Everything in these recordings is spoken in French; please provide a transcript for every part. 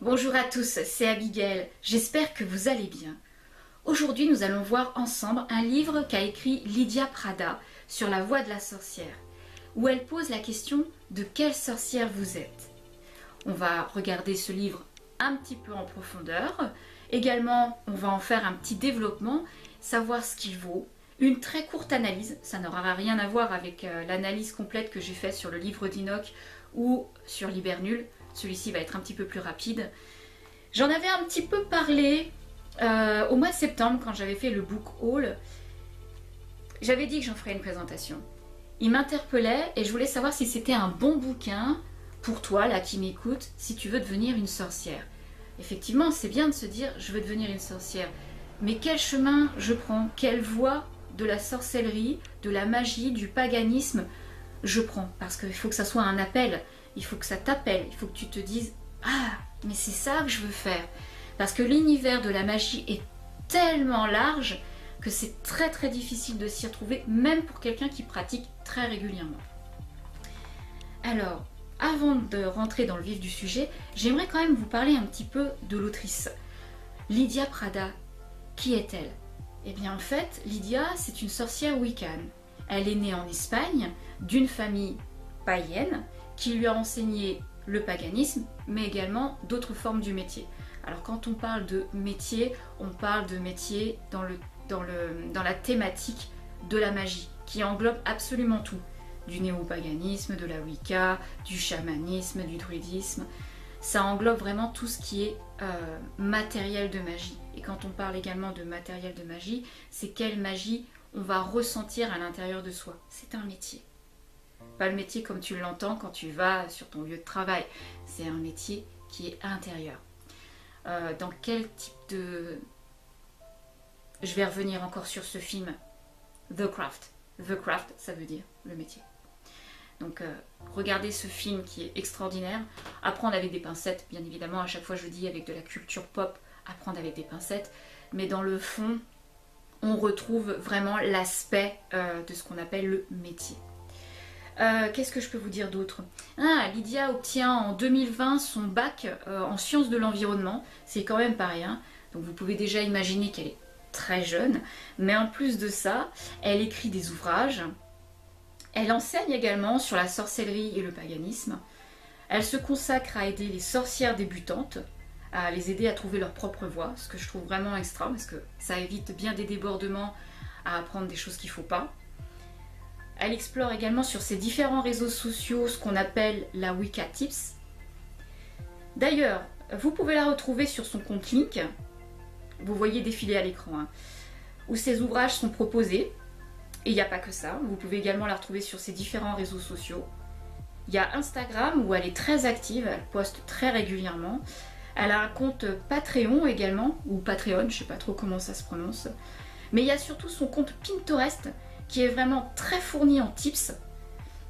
Bonjour à tous, c'est Abigail, j'espère que vous allez bien. Aujourd'hui nous allons voir ensemble un livre qu'a écrit Lydia Prada sur la voie de la sorcière, où elle pose la question de quelle sorcière vous êtes. On va regarder ce livre un petit peu en profondeur, également on va en faire un petit développement, savoir ce qu'il vaut, une très courte analyse, ça n'aura rien à voir avec l'analyse complète que j'ai faite sur le livre d'Enoch ou sur l'Hibernule. Celui-ci va être un petit peu plus rapide. J'en avais un petit peu parlé au mois de septembre quand j'avais fait le book haul. J'avais dit que j'en ferais une présentation. Il m'interpellait et je voulais savoir si c'était un bon bouquin pour toi là qui m'écoute, si tu veux devenir une sorcière. Effectivement, c'est bien de se dire je veux devenir une sorcière, mais quel chemin je prends? Quelle voie de la sorcellerie, de la magie, du paganisme je prends? Parce qu'il faut que ça soit un appel. Il faut que ça t'appelle, il faut que tu te dises « Ah, mais c'est ça que je veux faire !» Parce que l'univers de la magie est tellement large que c'est très très difficile de s'y retrouver, même pour quelqu'un qui pratique très régulièrement. Alors, avant de rentrer dans le vif du sujet, j'aimerais quand même vous parler un petit peu de l'autrice. Lydia Prada, qui est-elle? Eh bien en fait, Lydia, c'est une sorcière wiccan. Elle est née en Espagne, d'une famille païenne, qui lui a enseigné le paganisme, mais également d'autres formes du métier. Alors quand on parle de métier, on parle de métier dans la thématique de la magie, qui englobe absolument tout. Du néopaganisme, de la Wicca, du chamanisme, du druidisme. Ça englobe vraiment tout ce qui est matériel de magie. Et quand on parle également de matériel de magie, c'est quelle magie on va ressentir à l'intérieur de soi. C'est un métier. Pas le métier comme tu l'entends quand tu vas sur ton lieu de travail. C'est un métier qui est intérieur. Dans quel type de... Je vais revenir encore sur ce film, The Craft. The Craft, ça veut dire le métier. Donc regardez ce film qui est extraordinaire. Apprendre avec des pincettes, bien évidemment. À chaque fois je dis avec de la culture pop, apprendre avec des pincettes. Mais dans le fond, on retrouve vraiment l'aspect de ce qu'on appelle le métier. Qu'est-ce que je peux vous dire d'autre? Lydia obtient en 2020 son bac en sciences de l'environnement. C'est quand même pas rien. Donc vous pouvez déjà imaginer qu'elle est très jeune. Mais en plus de ça, elle écrit des ouvrages. Elle enseigne également sur la sorcellerie et le paganisme. Elle se consacre à aider les sorcières débutantes, à les aider à trouver leur propre voie, ce que je trouve vraiment extra, parce que ça évite bien des débordements à apprendre des choses qu'il ne faut pas. Elle explore également sur ses différents réseaux sociaux ce qu'on appelle la Wicca Tips. D'ailleurs, vous pouvez la retrouver sur son compte Link, vous voyez défiler à l'écran, où ses ouvrages sont proposés. Et il n'y a pas que ça, vous pouvez également la retrouver sur ses différents réseaux sociaux. Il y a Instagram où elle est très active, elle poste très régulièrement. Elle a un compte Patreon également, ou Patreon, je ne sais pas trop comment ça se prononce. Mais il y a surtout son compte Pinterest, qui est vraiment très fourni en tips.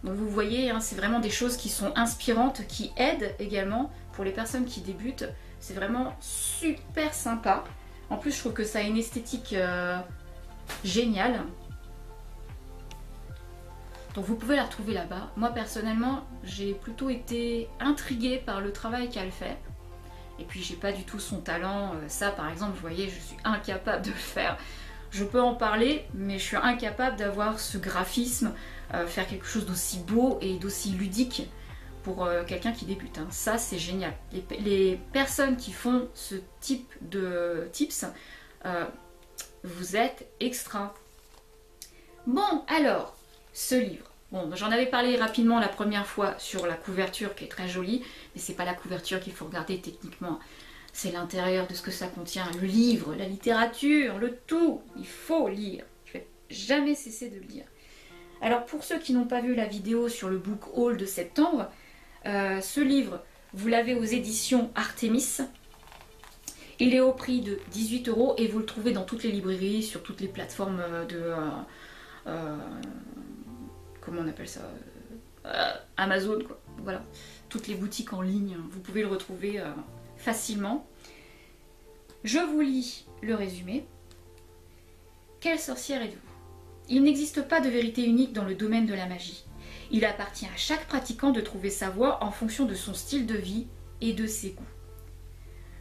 Donc vous voyez, c'est vraiment des choses qui sont inspirantes, qui aident également pour les personnes qui débutent. C'est vraiment super sympa. En plus, je trouve que ça a une esthétique géniale. Donc vous pouvez la retrouver là-bas. Moi personnellement, j'ai plutôt été intriguée par le travail qu'elle fait. Et puis j'ai pas du tout son talent. Ça par exemple, vous voyez, je suis incapable de le faire. Je peux en parler, mais je suis incapable d'avoir ce graphisme, faire quelque chose d'aussi beau et d'aussi ludique pour quelqu'un qui débute. Ça, c'est génial. Les personnes qui font ce type de tips, vous êtes extra. Bon, alors, ce livre. Bon, j'en avais parlé rapidement la première fois sur la couverture qui est très jolie, mais c'est pas la couverture qu'il faut regarder techniquement. C'est l'intérieur de ce que ça contient, le livre, la littérature, le tout. Il faut lire. Je vais jamais cesser de lire. Alors pour ceux qui n'ont pas vu la vidéo sur le book haul de septembre, ce livre, vous l'avez aux éditions Artemis. Il est au prix de 18 € et vous le trouvez dans toutes les librairies, sur toutes les plateformes de... comment on appelle ça, Amazon, quoi. Voilà, toutes les boutiques en ligne, vous pouvez le retrouver facilement. Je vous lis le résumé. Quelle sorcière êtes-vous? Il n'existe pas de vérité unique dans le domaine de la magie. Il appartient à chaque pratiquant de trouver sa voie en fonction de son style de vie et de ses goûts.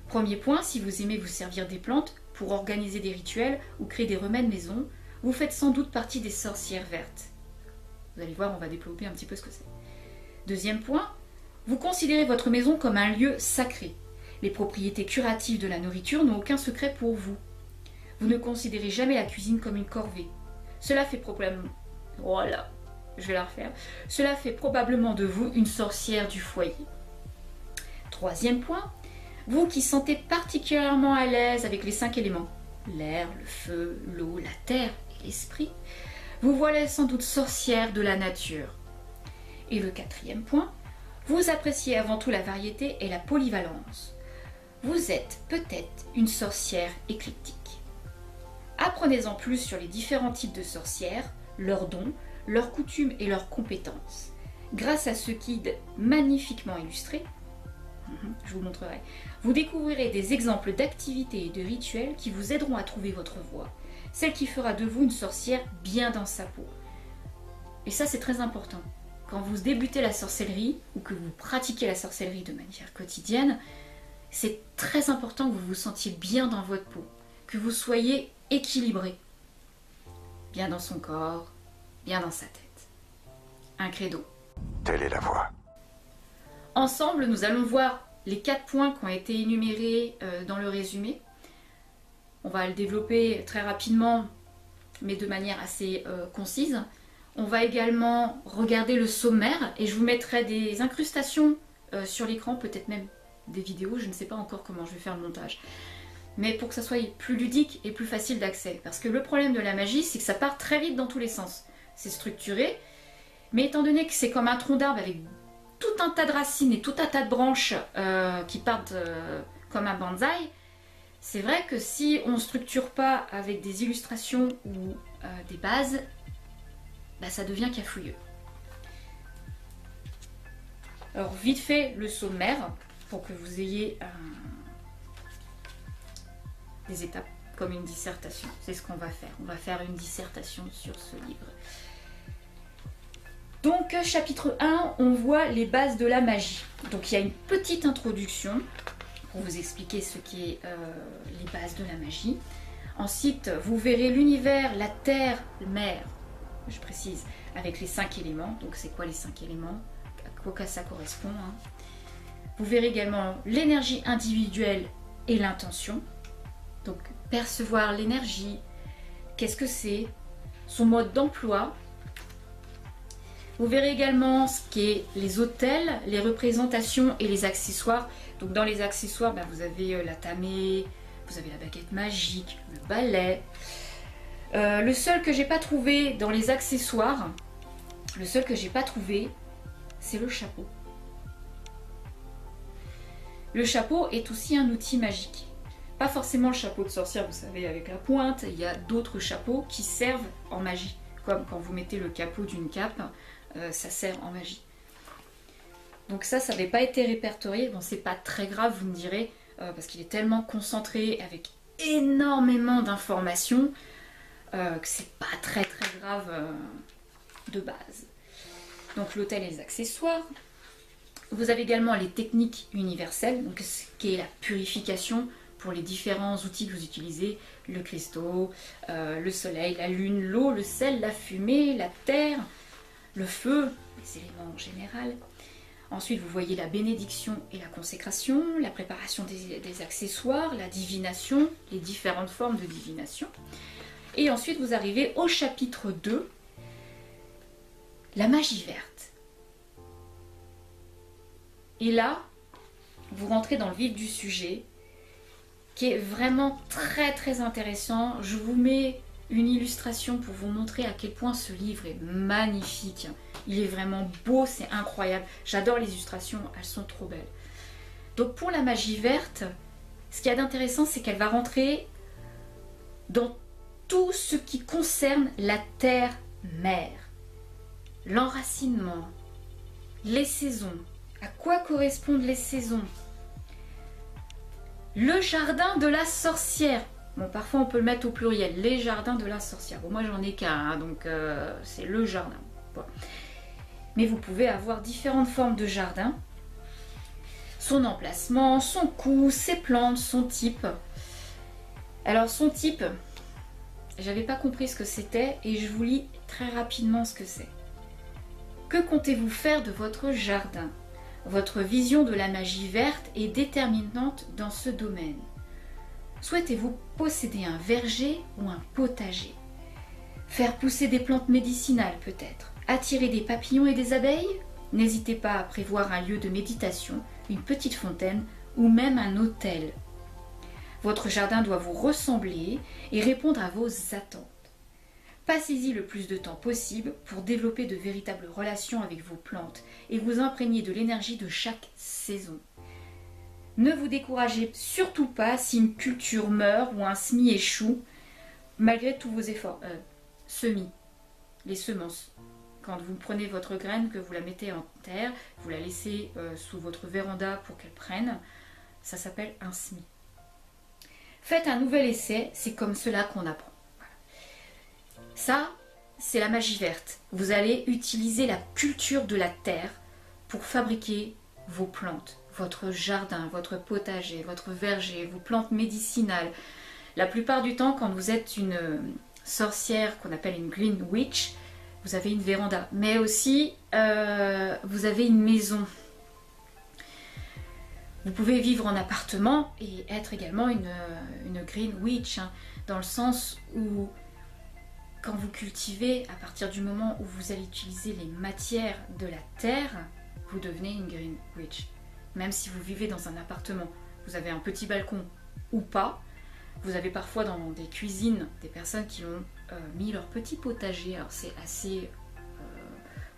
Premier point, si vous aimez vous servir des plantes pour organiser des rituels ou créer des remèdes maison, vous faites sans doute partie des sorcières vertes. Vous allez voir, on va développer un petit peu ce que c'est. Deuxième point, vous considérez votre maison comme un lieu sacré. Les propriétés curatives de la nourriture n'ont aucun secret pour vous. Vous ne considérez jamais la cuisine comme une corvée. Cela fait probablement... Voilà, je vais la refaire. Cela fait probablement de vous une sorcière du foyer. Troisième point, vous qui sentez particulièrement à l'aise avec les 5 éléments, l'air, le feu, l'eau, la terre et l'esprit, vous voilà sans doute sorcière de la nature. Et le quatrième point, vous appréciez avant tout la variété et la polyvalence. Vous êtes peut-être une sorcière éclectique. Apprenez-en plus sur les différents types de sorcières, leurs dons, leurs coutumes et leurs compétences. Grâce à ce guide magnifiquement illustré, je vous montrerai, vous découvrirez des exemples d'activités et de rituels qui vous aideront à trouver votre voie, celle qui fera de vous une sorcière bien dans sa peau. Et ça, c'est très important. Quand vous débutez la sorcellerie ou que vous pratiquez la sorcellerie de manière quotidienne, c'est très important que vous vous sentiez bien dans votre peau, que vous soyez équilibré, bien dans son corps, bien dans sa tête. Un credo. Telle est la voie. Ensemble, nous allons voir les 4 points qui ont été énumérés dans le résumé. On va le développer très rapidement, mais de manière assez concise. On va également regarder le sommaire et je vous mettrai des incrustations sur l'écran, peut-être même des vidéos, je ne sais pas encore comment je vais faire le montage. Mais pour que ça soit plus ludique et plus facile d'accès. Parce que le problème de la magie, c'est que ça part très vite dans tous les sens. C'est structuré, mais étant donné que c'est comme un tronc d'arbre avec tout un tas de racines et tout un tas de branches qui partent comme un bonsaï, c'est vrai que si on ne structure pas avec des illustrations ou des bases, bah, ça devient cafouilleux. Alors vite fait le sommaire, pour que vous ayez des étapes comme une dissertation. C'est ce qu'on va faire. On va faire une dissertation sur ce livre. Donc chapitre 1, on voit les bases de la magie. Donc il y a une petite introduction pour vous expliquer ce qu'est les bases de la magie. Ensuite, vous verrez l'univers, la terre, la mer, je précise, avec les 5 éléments. Donc c'est quoi les 5 éléments? À quoi ça correspond, hein. Vous verrez également l'énergie individuelle et l'intention. Donc percevoir l'énergie, qu'est-ce que c'est, son mode d'emploi. Vous verrez également ce qu'est les autels, les représentations et les accessoires. Donc dans les accessoires, ben, vous avez la tamé, vous avez la baguette magique, le balai. Le seul que j'ai pas trouvé dans les accessoires, c'est le chapeau. Le chapeau est aussi un outil magique. Pas forcément le chapeau de sorcière, vous savez, avec la pointe. Il y a d'autres chapeaux qui servent en magie. Comme quand vous mettez le capot d'une cape, ça sert en magie. Donc ça n'avait pas été répertorié. Bon, c'est pas très grave, vous me direz, parce qu'il est tellement concentré avec énormément d'informations que c'est pas très grave de base. Donc l'autel et les accessoires. Vous avez également les techniques universelles, donc ce qui est la purification pour les différents outils que vous utilisez, le cristaux, le soleil, la lune, l'eau, le sel, la fumée, la terre, le feu, les éléments en général. Ensuite, vous voyez la bénédiction et la consécration, la préparation des accessoires, la divination, les différentes formes de divination. Et ensuite, vous arrivez au chapitre 2, la magie verte. Et là, vous rentrez dans le vif du sujet, qui est vraiment très intéressant. Je vous mets une illustration pour vous montrer à quel point ce livre est magnifique. Il est vraiment beau, c'est incroyable. J'adore les illustrations, elles sont trop belles. Donc pour la magie verte, ce qu'il y a d'intéressant, c'est qu'elle va rentrer dans tout ce qui concerne la terre-mère. L'enracinement, les saisons, à quoi correspondent les saisons, le jardin de la sorcière. Bon, parfois on peut le mettre au pluriel, les jardins de la sorcière. Bon, moi j'en ai qu'un, hein, donc c'est le jardin. Bon. Mais vous pouvez avoir différentes formes de jardins. son emplacement, son coût, ses plantes, son type. Alors son type, j'avais pas compris ce que c'était et je vous lis très rapidement ce que c'est. Que comptez-vous faire de votre jardin? Votre vision de la magie verte est déterminante dans ce domaine. Souhaitez-vous posséder un verger ou un potager? Faire pousser des plantes médicinales peut-être? Attirer des papillons et des abeilles? N'hésitez pas à prévoir un lieu de méditation, une petite fontaine ou même un hôtel. Votre jardin doit vous ressembler et répondre à vos attentes. Passez-y le plus de temps possible pour développer de véritables relations avec vos plantes et vous imprégner de l'énergie de chaque saison. Ne vous découragez surtout pas si une culture meurt ou un semis échoue, malgré tous vos efforts. Semis, les semences. Quand vous prenez votre graine, que vous la mettez en terre, vous la laissez sous votre véranda pour qu'elle prenne, ça s'appelle un semis. Faites un nouvel essai, c'est comme cela qu'on apprend. Voilà. Ça, c'est la magie verte. Vous allez utiliser la culture de la terre pour fabriquer vos plantes, votre jardin, votre potager, votre verger, vos plantes médicinales. La plupart du temps, quand vous êtes une sorcière qu'on appelle une green witch, vous avez une véranda, mais aussi vous avez une maison. Vous pouvez vivre en appartement et être également une green witch, hein, dans le sens où quand vous cultivez, à partir du moment où vous allez utiliser les matières de la terre, vous devenez une green witch. Même si vous vivez dans un appartement, vous avez un petit balcon ou pas, vous avez parfois dans des cuisines des personnes qui ont mis leur petit potager. Alors c'est assez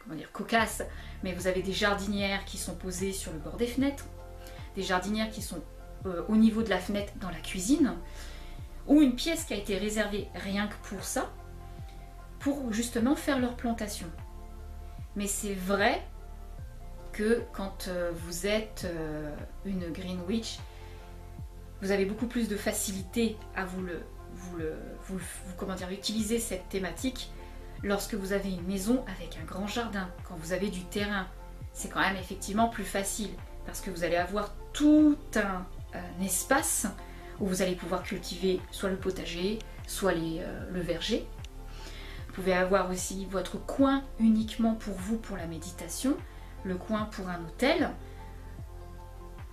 comment dire, cocasse, mais vous avez des jardinières qui sont posées sur le bord des fenêtres, des jardinières qui sont au niveau de la fenêtre dans la cuisine, ou une pièce qui a été réservée rien que pour ça, pour justement faire leur plantation. Mais c'est vrai que quand vous êtes une green witch, vous avez beaucoup plus de facilité à utiliser cette thématique lorsque vous avez une maison avec un grand jardin, quand vous avez du terrain. C'est quand même effectivement plus facile parce que vous allez avoir tout un espace où vous allez pouvoir cultiver soit le potager, soit le verger. Vous pouvez avoir aussi votre coin uniquement pour vous, pour la méditation, le coin pour un hôtel.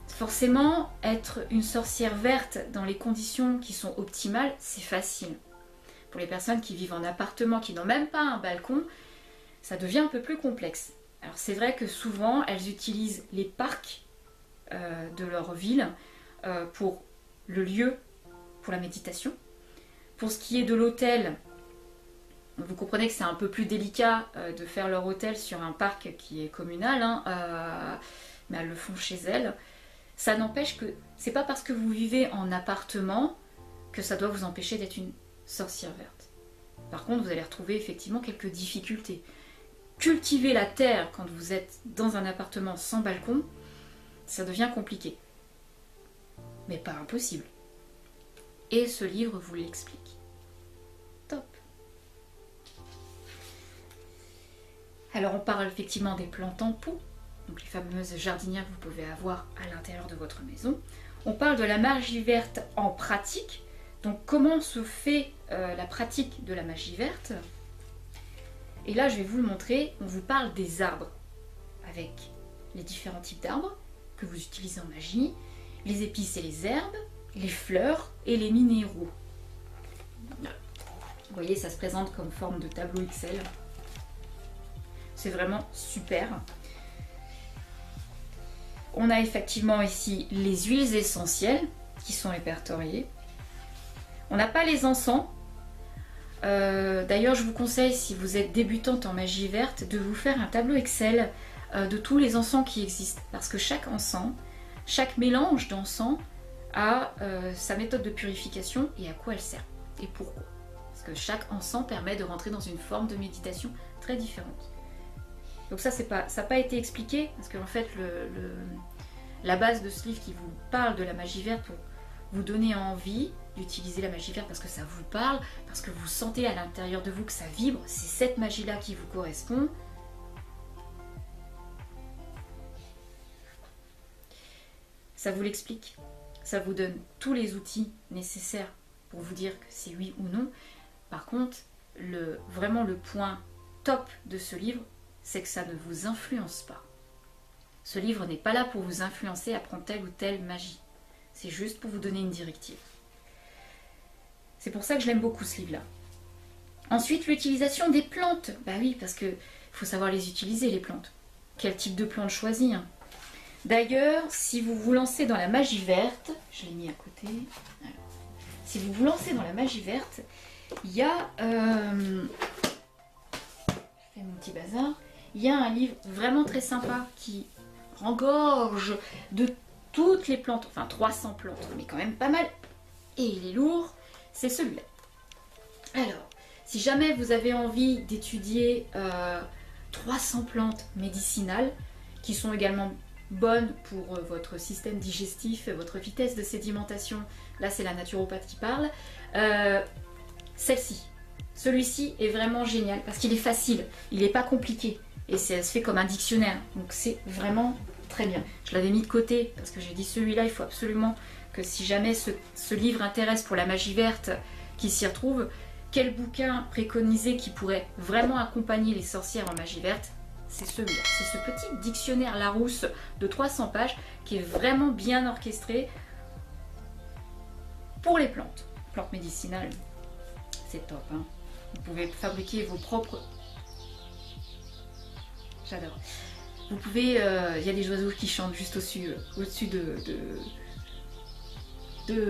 Forcément, être une sorcière verte dans les conditions qui sont optimales, c'est facile. Pour les personnes qui vivent en appartement, qui n'ont même pas un balcon, ça devient un peu plus complexe. Alors c'est vrai que souvent, elles utilisent les parcs de leur ville pour le lieu, pour la méditation. Pour ce qui est de l'hôtel, vous comprenez que c'est un peu plus délicat de faire leur hôtel sur un parc qui est communal, hein, mais elles le font chez elles. Ça n'empêche que c'est pas parce que vous vivez en appartement que ça doit vous empêcher d'être une sorcière verte. Par contre, vous allez retrouver effectivement quelques difficultés. Cultiver la terre quand vous êtes dans un appartement sans balcon, ça devient compliqué. Mais pas impossible. Et ce livre vous l'explique. Top. Alors on parle effectivement des plantes en pot, donc les fameuses jardinières que vous pouvez avoir à l'intérieur de votre maison. On parle de la magie verte en pratique, donc comment se fait la pratique de la magie verte. Et là je vais vous le montrer, on vous parle des arbres, avec les différents types d'arbres que vous utilisez en magie, les épices et les herbes, les fleurs et les minéraux. Vous voyez, ça se présente comme forme de tableau Excel. C'est vraiment super. On a effectivement ici les huiles essentielles qui sont répertoriées. On n'a pas les encens. D'ailleurs, je vous conseille, si vous êtes débutante en magie verte, de vous faire un tableau Excel de tous les encens qui existent. Parce que chaque encens, chaque mélange d'encens a sa méthode de purification et à quoi elle sert. Et pourquoi. Parce que chaque encens permet de rentrer dans une forme de méditation très différente. Donc ça, n'a pas été expliqué, parce qu'en fait, la base de ce livre qui vous parle de la magie verte pour vous donner envie d'utiliser la magie verte parce que ça vous parle, parce que vous sentez à l'intérieur de vous que ça vibre, c'est cette magie-là qui vous ça vous l'explique. Ça vous donne tous les outils nécessaires pour vous dire que c'est oui ou non. Par contre, vraiment le point top de ce livre, c'est que ça ne vous influence pas. Ce livre n'est pas là pour vous influencer à prendre telle ou telle magie. C'est juste pour vous donner une directive. C'est pour ça que je l'aime beaucoup ce livre-là. Ensuite, l'utilisation des plantes. Bah oui, parce qu'il faut savoir les utiliser, les plantes. Quel type de plante choisir? D'ailleurs, si vous vous lancez dans la magie verte, je l'ai mis à côté. Alors, si vous vous lancez dans la magie verte, il y a... je fais mon petit bazar. Il y a un livre vraiment très sympa qui regorge de toutes les plantes, enfin 300 plantes, mais quand même pas mal. Et il est lourd, c'est celui-là. Alors, si jamais vous avez envie d'étudier 300 plantes médicinales, qui sont également bonnes pour votre système digestif, votre vitesse de sédimentation, là c'est la naturopathe qui parle, celui-ci est vraiment génial, parce qu'il est facile, il n'est pas compliqué, et ça se fait comme un dictionnaire, donc c'est vraiment très bien. Je l'avais mis de côté, parce que j'ai dit celui-là, il faut absolument que si jamais ce livre intéresse pour la magie verte, qui s'y retrouve, quel bouquin préconisé qui pourrait vraiment accompagner les sorcières en magie verte, c'est celui-là. C'est ce petit dictionnaire Larousse de 300 pages qui est vraiment bien orchestré pour les plantes. Plantes médicinales, c'est top, hein. Vous pouvez fabriquer vos propres... J'adore. Vous pouvez... Il y a des oiseaux qui chantent juste au-dessus de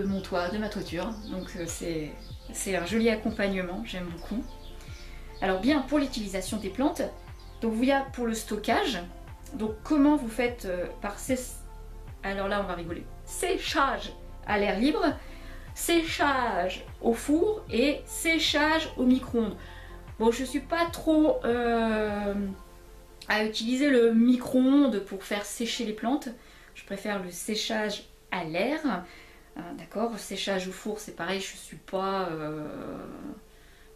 mon toit, de ma toiture. Donc c'est un joli accompagnement, j'aime beaucoup. Alors bien, pour l'utilisation des plantes, donc il y a pour le stockage, donc comment vous faites alors là on va rigoler, séchage à l'air libre, séchage au four et séchage au micro-ondes. Bon, je suis pas trop à utiliser le micro-ondes pour faire sécher les plantes, je préfère le séchage à l'air. D'accord, séchage au four c'est pareil, je suis pas...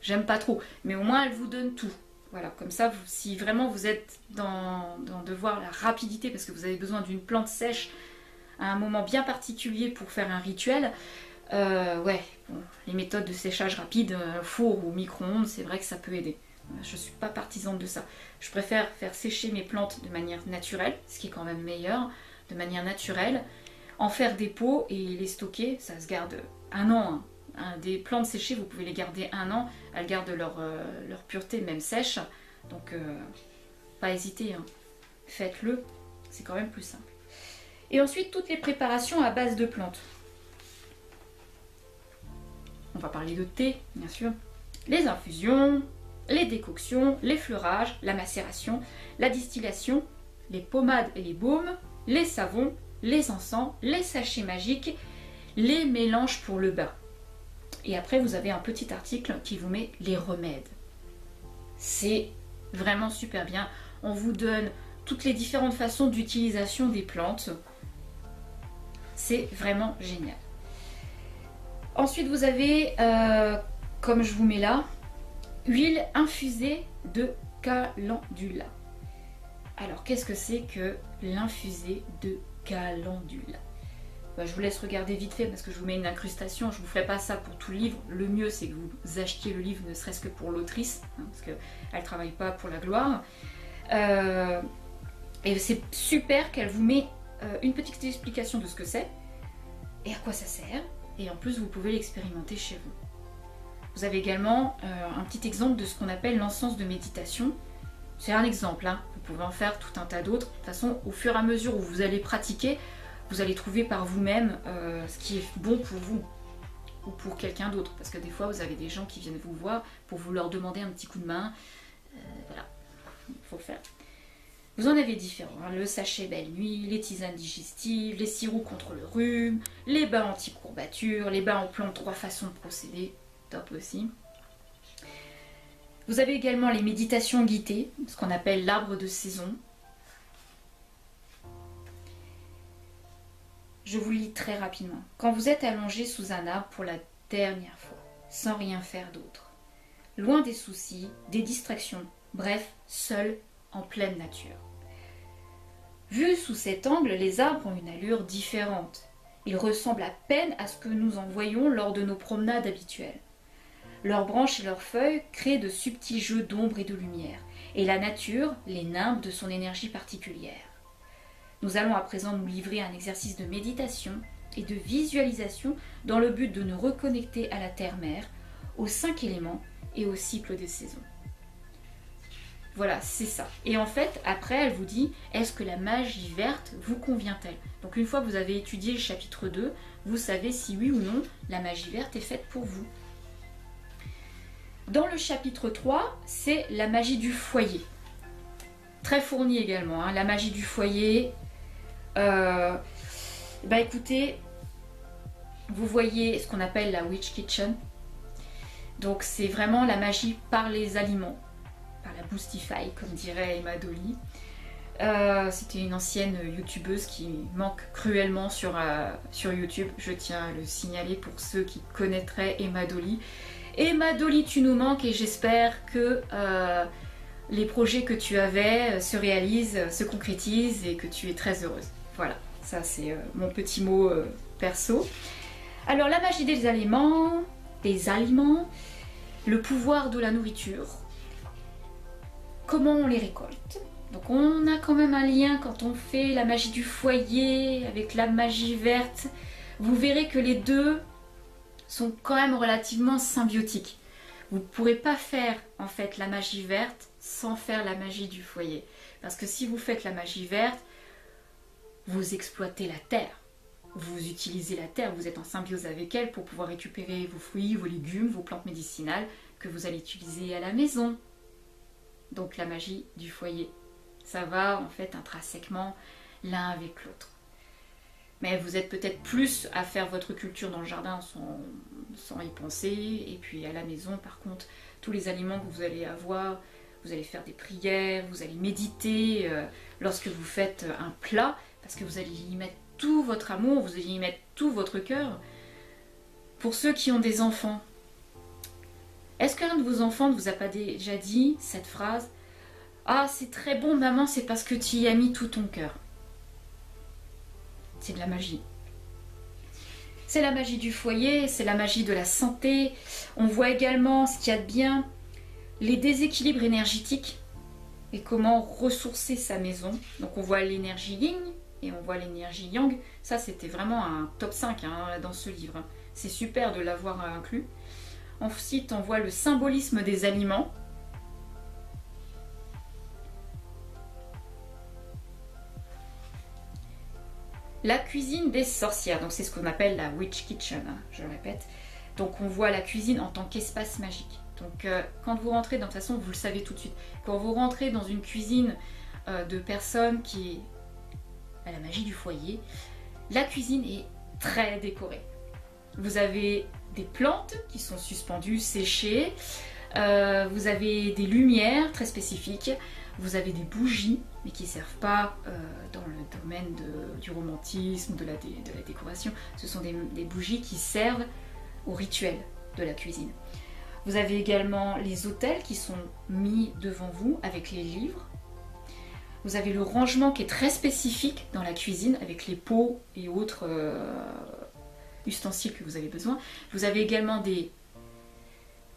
j'aime pas trop, mais au moins elle vous donne tout. Voilà, comme ça, si vraiment vous êtes dans devoir la rapidité, parce que vous avez besoin d'une plante sèche à un moment bien particulier pour faire un rituel, ouais, bon, les méthodes de séchage rapide, four ou micro-ondes, c'est vrai que ça peut aider. Je suis pas partisane de ça. Je préfère faire sécher mes plantes de manière naturelle, ce qui est quand même meilleur, de manière naturelle, en faire des pots et les stocker, ça se garde un an. Des plantes séchées, vous pouvez les garder un an, elles gardent leur pureté même sèche, donc pas hésiter, hein. Faites-le, c'est quand même plus simple. Et ensuite, toutes les préparations à base de plantes. On va parler de thé, bien sûr, les infusions, les décoctions, les fleurages, la macération, la distillation, les pommades et les baumes, les savons, les encens, les sachets magiques, les mélanges pour le bain. Et après, vous avez un petit article qui vous met les remèdes. C'est vraiment super bien. On vous donne toutes les différentes façons d'utilisation des plantes. C'est vraiment génial. Ensuite, vous avez, comme je vous mets là, huile infusée de calendula. Alors, qu'est-ce que c'est que l'infusée de calendula? Je vous laisse regarder vite fait parce que je vous mets une incrustation. Je ne vous ferai pas ça pour tout le livre. Le mieux, c'est que vous achetiez le livre, ne serait-ce que pour l'autrice, hein, parce qu'elle ne travaille pas pour la gloire. Et c'est super qu'elle vous met une petite explication de ce que c'est et à quoi ça sert. Et en plus, vous pouvez l'expérimenter chez vous. Vous avez également un petit exemple de ce qu'on appelle l'encens de méditation. C'est un exemple, hein. Vous pouvez en faire tout un tas d'autres. De toute façon, au fur et à mesure où vous allez pratiquer, vous allez trouver par vous-même ce qui est bon pour vous ou pour quelqu'un d'autre. Parce que des fois, vous avez des gens qui viennent vous voir pour vous leur demander un petit coup de main. Voilà, il faut le faire. Vous en avez différents, hein. Le sachet belle nuit, les tisanes digestives, les sirops contre le rhume, les bains anti-courbatures, les bains en plantes, 3 façons de procéder, top aussi. Vous avez également les méditations guidées, ce qu'on appelle l'arbre de saison. Je vous lis très rapidement. Quand vous êtes allongé sous un arbre pour la dernière fois, sans rien faire d'autre, loin des soucis, des distractions, bref, seul, en pleine nature. Vus sous cet angle, les arbres ont une allure différente. Ils ressemblent à peine à ce que nous en voyons lors de nos promenades habituelles. Leurs branches et leurs feuilles créent de subtils jeux d'ombre et de lumière, et la nature les nimbe de son énergie particulière. Nous allons à présent nous livrer à un exercice de méditation et de visualisation dans le but de nous reconnecter à la terre-mère, aux 5 éléments et au cycle des saisons. Voilà, c'est ça. Et en fait, après, elle vous dit, est-ce que la magie verte vous convient-elle? Donc une fois que vous avez étudié le chapitre 2, vous savez si oui ou non la magie verte est faite pour vous. Dans le chapitre 3, c'est la magie du foyer. Très fournie également, hein. La magie du foyer. Écoutez, vous voyez ce qu'on appelle la Witch Kitchen. Donc c'est vraiment la magie par les aliments, par la Boostify, comme dirait Emma Dolly. C'était une ancienne youtubeuse qui manque cruellement sur YouTube. Je tiens à le signaler pour ceux qui connaîtraient Emma Dolly. Emma Dolly, tu nous manques et j'espère que les projets que tu avais se réalisent, se concrétisent et que tu es très heureuse. Voilà, ça c'est mon petit mot perso. Alors la magie des aliments, le pouvoir de la nourriture, comment on les récolte. Donc on a quand même un lien quand on fait la magie du foyer avec la magie verte. Vous verrez que les deux sont quand même relativement symbiotiques. Vous ne pourrez pas faire en fait la magie verte sans faire la magie du foyer. Parce que si vous faites la magie verte, vous exploitez la terre. Vous utilisez la terre, vous êtes en symbiose avec elle pour pouvoir récupérer vos fruits, vos légumes, vos plantes médicinales que vous allez utiliser à la maison. Donc la magie du foyer. Ça va en fait intrinsèquement l'un avec l'autre. Mais vous êtes peut-être plus à faire votre culture dans le jardin sans y penser. Et puis à la maison, par contre, tous les aliments que vous allez avoir, vous allez faire des prières, vous allez méditer lorsque vous faites un plat, parce que vous allez y mettre tout votre amour, vous allez y mettre tout votre cœur. Pour ceux qui ont des enfants, est-ce qu'un de vos enfants ne vous a pas déjà dit cette phrase: ah, c'est très bon maman, c'est parce que tu y as mis tout ton cœur? C'est de la magie. C'est la magie du foyer, c'est la magie de la santé. On voit également ce qu'il y a de bien, les déséquilibres énergétiques et comment ressourcer sa maison. Donc on voit l'énergie yin et on voit l'énergie yang. Ça c'était vraiment un top 5 hein, dans ce livre. C'est super de l'avoir inclus. Ensuite on voit le symbolisme des aliments. La cuisine des sorcières, donc c'est ce qu'on appelle la Witch Kitchen, hein, je le répète. Donc on voit la cuisine en tant qu'espace magique. Donc quand vous rentrez, de toute façon vous le savez tout de suite, quand vous rentrez dans une cuisine de personnes qui est à la magie du foyer, la cuisine est très décorée. Vous avez des plantes qui sont suspendues, séchées, vous avez des lumières très spécifiques, vous avez des bougies, mais qui ne servent pas dans le domaine du romantisme, de la décoration. Ce sont des bougies qui servent au rituel de la cuisine. Vous avez également les autels qui sont mis devant vous avec les livres. Vous avez le rangement qui est très spécifique dans la cuisine avec les pots et autres ustensiles que vous avez besoin. Vous avez également des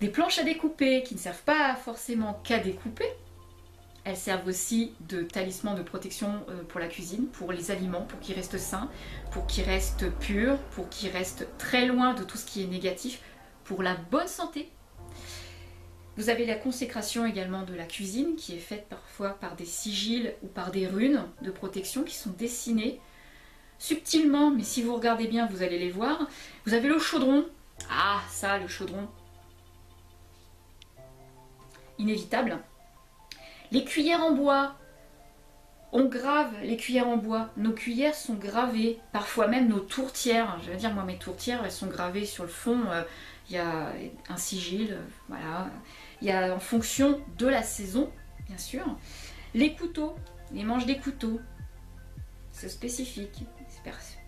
planches à découper qui ne servent pas forcément qu'à découper. Elles servent aussi de talisman de protection pour la cuisine, pour les aliments, pour qu'ils restent sains, pour qu'ils restent purs, pour qu'ils restent très loin de tout ce qui est négatif, pour la bonne santé. Vous avez la consécration également de la cuisine qui est faite parfois par des sigils ou par des runes de protection qui sont dessinées subtilement, mais si vous regardez bien vous allez les voir. Vous avez le chaudron. Ah ça, le chaudron. Inévitable. Les cuillères en bois, on grave les cuillères en bois. Nos cuillères sont gravées, parfois même nos tourtières. Je veux dire, moi mes tourtières, elles sont gravées sur le fond. Il y a un sigil, voilà. Il y a en fonction de la saison, bien sûr. Les couteaux, les manches des couteaux, c'est spécifique.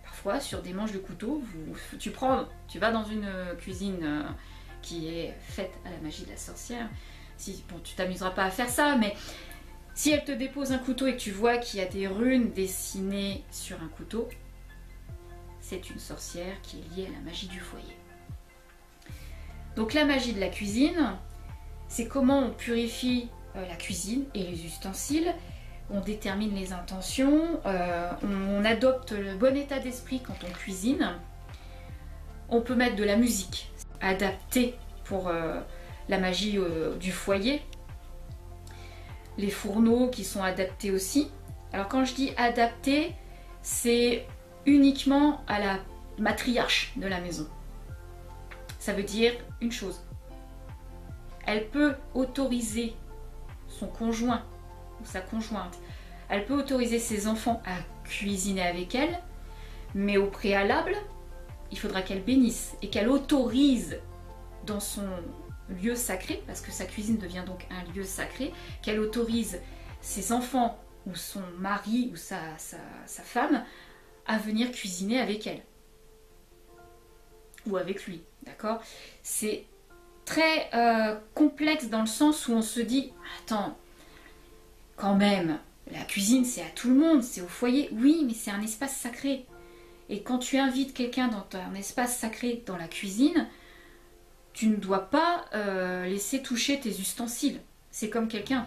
Parfois, sur des manches de couteau, tu vas dans une cuisine qui est faite à la magie de la sorcière. Bon, tu t'amuseras pas à faire ça, mais Si elle te dépose un couteau et que tu vois qu'il y a des runes dessinées sur un couteau, c'est une sorcière qui est liée à la magie du foyer. Donc la magie de la cuisine, c'est comment on purifie la cuisine et les ustensiles, on détermine les intentions, on adopte le bon état d'esprit quand on cuisine. On peut mettre de la musique adaptée pour la magie du foyer. Les fourneaux qui sont adaptés aussi. Alors quand je dis adapté, c'est uniquement à la matriarche de la maison. Ça veut dire une chose. Elle peut autoriser son conjoint ou sa conjointe, elle peut autoriser ses enfants à cuisiner avec elle, mais au préalable, il faudra qu'elle bénisse et qu'elle autorise dans son lieu sacré, parce que sa cuisine devient donc un lieu sacré, qu'elle autorise ses enfants ou son mari ou sa femme à venir cuisiner avec elle. Ou avec lui, d'accord? C'est très complexe dans le sens où on se dit, attends, quand même, la cuisine c'est à tout le monde, c'est au foyer, oui, mais c'est un espace sacré. Et quand tu invites quelqu'un dans ton espace sacré, dans la cuisine, tu ne dois pas laisser toucher tes ustensiles. C'est comme quelqu'un,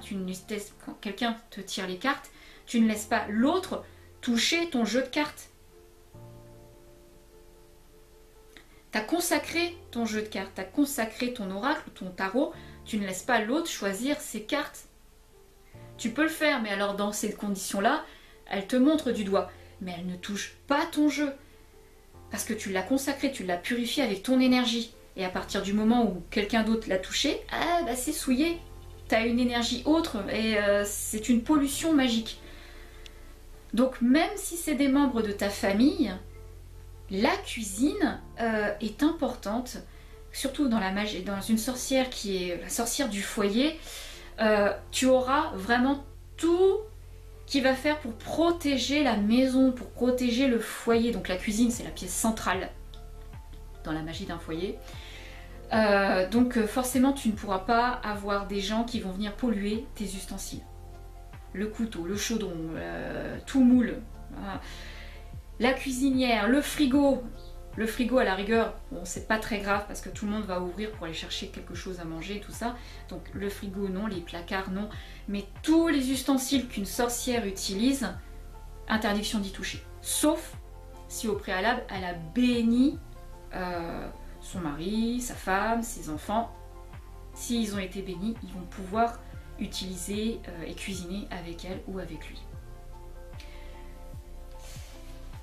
quand quelqu'un te tire les cartes, tu ne laisses pas l'autre toucher ton jeu de cartes. Tu as consacré ton jeu de cartes, tu as consacré ton oracle, ton tarot, tu ne laisses pas l'autre choisir ses cartes. Tu peux le faire, mais alors dans ces conditions-là, elle te montre du doigt, mais elle ne touche pas ton jeu. Parce que tu l'as consacré, tu l'as purifié avec ton énergie. Et à partir du moment où quelqu'un d'autre l'a touché, ah bah c'est souillé. Tu as une énergie autre et c'est une pollution magique. Donc même si c'est des membres de ta famille, la cuisine est importante, surtout dans la magie, dans une sorcière qui est la sorcière du foyer. Tu auras vraiment tout qui va faire pour protéger la maison, pour protéger le foyer. Donc la cuisine, c'est la pièce centrale dans la magie d'un foyer. Donc forcément, tu ne pourras pas avoir des gens qui vont venir polluer tes ustensiles. Le couteau, le chaudron, tout moule. La cuisinière, le frigo. Le frigo à la rigueur, bon, c'est pas très grave parce que tout le monde va ouvrir pour aller chercher quelque chose à manger et tout ça. Donc le frigo non, les placards non. Mais tous les ustensiles qu'une sorcière utilise, interdiction d'y toucher. Sauf si au préalable, elle a béni son mari, sa femme, ses enfants. S'ils ont été bénis, ils vont pouvoir utiliser et cuisiner avec elle ou avec lui.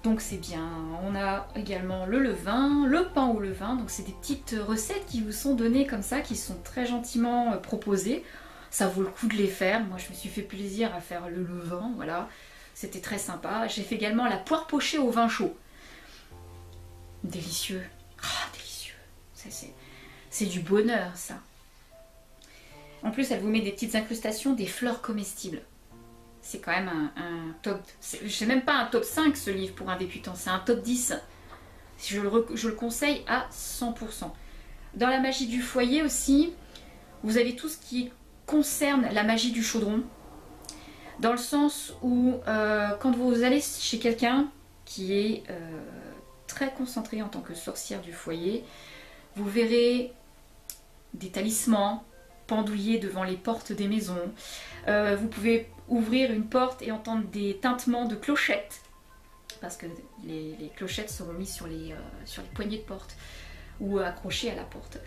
Donc c'est bien. On a également le levain, le pain au levain. Donc c'est des petites recettes qui vous sont données comme ça, qui sont très gentiment proposées. Ça vaut le coup de les faire. Moi je me suis fait plaisir à faire le levain, voilà. C'était très sympa. J'ai fait également la poire pochée au vin chaud. Délicieux. Ah, délicieux. C'est du bonheur ça. En plus elle vous met des petites incrustations, des fleurs comestibles. C'est quand même un top... C'est même pas un top 5 ce livre pour un débutant, c'est un top 10. Je le conseille à 100%. Dans la magie du foyer aussi, vous avez tout ce qui concerne la magie du chaudron. Dans le sens où quand vous allez chez quelqu'un qui est très concentré en tant que sorcière du foyer, vous verrez des talismans pendouillés devant les portes des maisons. Vous pouvez ouvrir une porte et entendre des tintements de clochettes, parce que les clochettes seront mises sur les poignées de porte ou accrochées à la porte.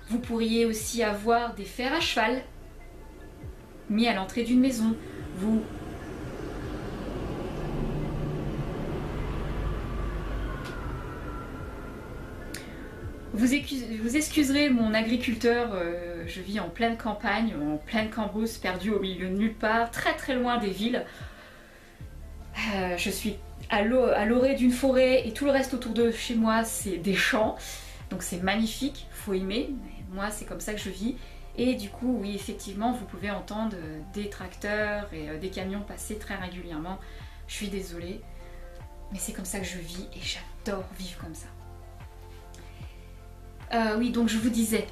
Vous pourriez aussi avoir des fers à cheval mis à l'entrée d'une maison. Vous excuserez mon agriculteur, je vis en pleine campagne, en pleine cambrousse, perdue au milieu de nulle part, très très loin des villes. Je suis à l'orée d'une forêt et tout le reste autour de chez moi c'est des champs. Donc c'est magnifique, faut aimer, mais moi c'est comme ça que je vis. Et du coup oui effectivement vous pouvez entendre des tracteurs et des camions passer très régulièrement. Je suis désolée, mais c'est comme ça que je vis et j'adore vivre comme ça. Oui, donc je vous disais,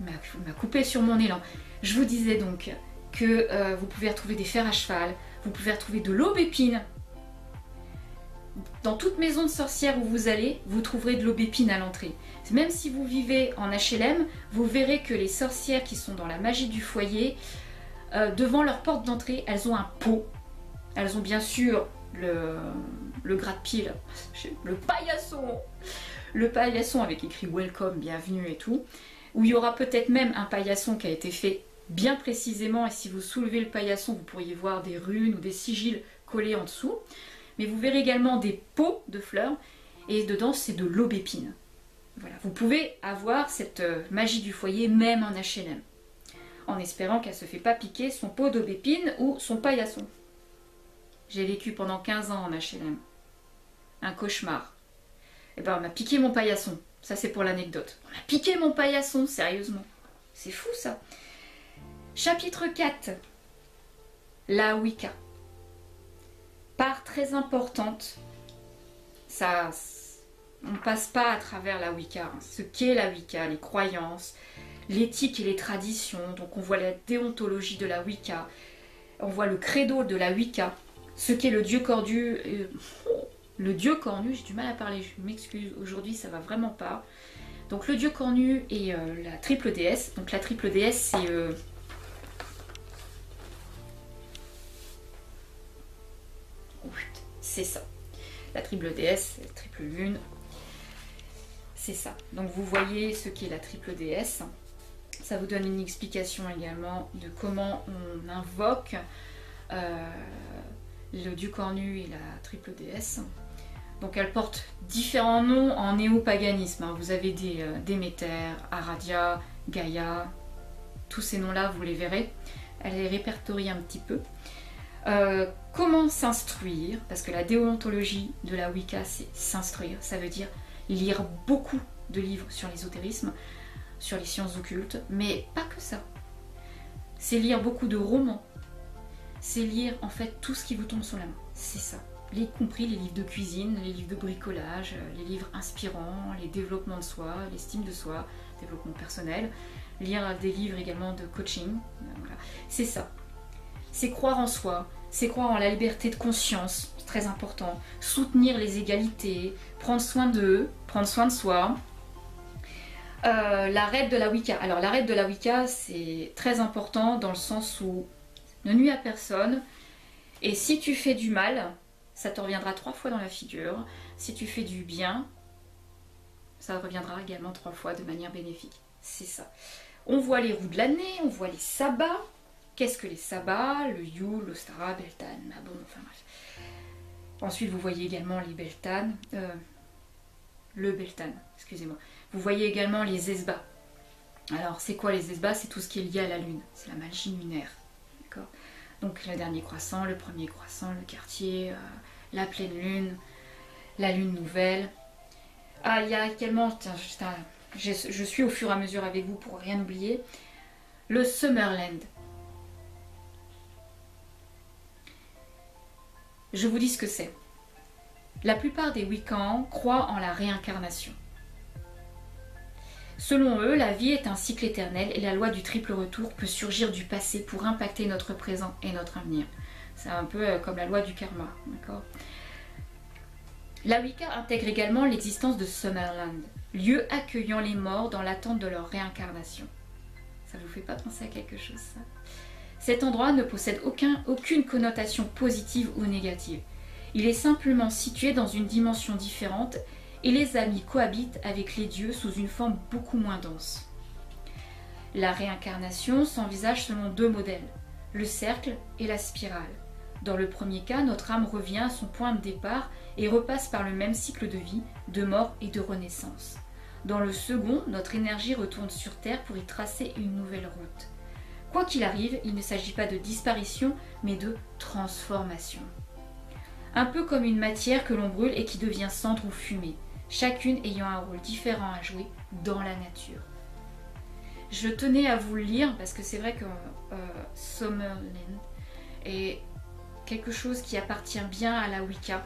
il m'a coupé sur mon élan. Je vous disais donc que vous pouvez retrouver des fers à cheval, vous pouvez retrouver de l'aubépine. Dans toute maison de sorcière où vous allez, vous trouverez de l'aubépine à l'entrée. Même si vous vivez en HLM, vous verrez que les sorcières qui sont dans la magie du foyer, devant leur porte d'entrée, elles ont un pot. Elles ont bien sûr le gratte-pied, le paillasson avec écrit welcome, bienvenue et tout, où il y aura peut-être même un paillasson qui a été fait bien précisément, et si vous soulevez le paillasson, vous pourriez voir des runes ou des sigils collés en dessous. Mais vous verrez également des pots de fleurs, et dedans c'est de l'aubépine. Voilà, vous pouvez avoir cette magie du foyer même en HLM, en espérant qu'elle ne se fait pas piquer son pot d'aubépine ou son paillasson. J'ai vécu pendant 15 ans en HLM. Un cauchemar. Et ben on m'a piqué mon paillasson. Ça c'est pour l'anecdote. On m'a piqué mon paillasson, sérieusement. C'est fou ça. Chapitre 4. La Wicca. Part très importante. Ça, on ne passe pas à travers la Wicca. Ce qu'est la Wicca, les croyances, l'éthique et les traditions. Donc on voit la déontologie de la Wicca. On voit le credo de la Wicca. Ce qu'est le dieu cornu. Le dieu cornu, j'ai du mal à parler, je m'excuse. Aujourd'hui ça va vraiment pas. Donc le dieu cornu et la triple déesse. Donc la triple déesse c'est ça. La triple déesse, la triple lune, c'est ça. Donc vous voyez ce qu'est la triple déesse. Ça vous donne une explication également de comment on invoque le dieu cornu et la triple déesse. Donc elle porte différents noms en néopaganisme. Vous avez des Déméter, Aradia, Gaïa, tous ces noms-là, vous les verrez. Elle les répertorie un petit peu. Comment s'instruire? Parce que la déontologie de la Wicca, c'est s'instruire. Ça veut dire lire beaucoup de livres sur l'ésotérisme, sur les sciences occultes, mais pas que ça. C'est lire beaucoup de romans. C'est lire en fait tout ce qui vous tombe sous la main. C'est ça. Y compris les livres de cuisine, les livres de bricolage, les livres inspirants, les développements de soi, l'estime de soi, développement personnel. Lire des livres également de coaching. Voilà. C'est ça. C'est croire en soi, c'est croire en la liberté de conscience, c'est très important. Soutenir les égalités, prendre soin d'eux, prendre soin de soi. La règle de la Wicca. Alors la règle de la Wicca, c'est très important dans le sens où ne nuis à personne. Et si tu fais du mal, ça te reviendra 3 fois dans la figure. Si tu fais du bien, ça reviendra également 3 fois de manière bénéfique. C'est ça. On voit les roues de l'année, on voit les sabbats. Qu'est-ce que les sabbats? Le Yule, l'Ostara, Beltane, Mabon, enfin bref. Ensuite, vous voyez également les Beltanes. Le Beltane, excusez-moi. Vous voyez également les Esbats. Alors, c'est quoi les Esbats? C'est tout ce qui est lié à la Lune. C'est la magie lunaire. D'accord? Donc, le dernier croissant, le premier croissant, le quartier, la pleine lune, la lune nouvelle. Ah, il y a également... Tiens, je suis au fur et à mesure avec vous pour rien oublier. Le Summerland. Je vous dis ce que c'est. La plupart des Wiccans croient en la réincarnation. Selon eux, la vie est un cycle éternel et la loi du triple retour peut surgir du passé pour impacter notre présent et notre avenir. C'est un peu comme la loi du karma, d'accord? La Wicca intègre également l'existence de Summerland, lieu accueillant les morts dans l'attente de leur réincarnation. Ça vous fait pas penser à quelque chose, ça? Cet endroit ne possède aucune connotation positive ou négative. Il est simplement situé dans une dimension différente et les âmes y cohabitent avec les dieux sous une forme beaucoup moins dense. La réincarnation s'envisage selon 2 modèles, le cercle et la spirale. Dans le premier cas, notre âme revient à son point de départ et repasse par le même cycle de vie, de mort et de renaissance. Dans le second, notre énergie retourne sur Terre pour y tracer une nouvelle route. Quoi qu'il arrive, il ne s'agit pas de disparition, mais de transformation. Un peu comme une matière que l'on brûle et qui devient cendre ou fumée, chacune ayant un rôle différent à jouer dans la nature. Je tenais à vous le lire parce que c'est vrai que Summerland est quelque chose qui appartient bien à la Wicca.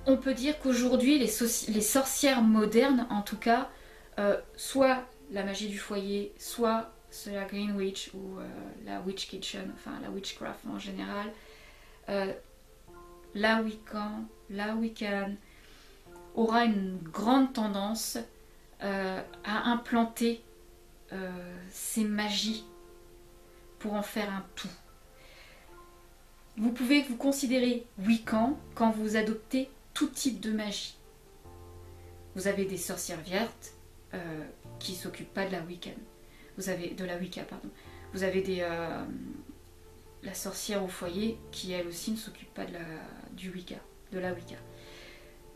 On peut dire qu'aujourd'hui, les sorcières modernes, en tout cas, soit la magie du foyer, soit la Green Witch ou la Witch Kitchen, enfin la Witchcraft en général, la Wiccan aura une grande tendance à implanter ces magies pour en faire un tout. Vous pouvez vous considérer Wiccan quand vous adoptez tout type de magie. Vous avez des sorcières viertes qui ne s'occupent pas de la Wiccan. Vous avez de la Wicca, pardon. Vous avez la sorcière au foyer qui elle aussi ne s'occupe pas de la Wicca.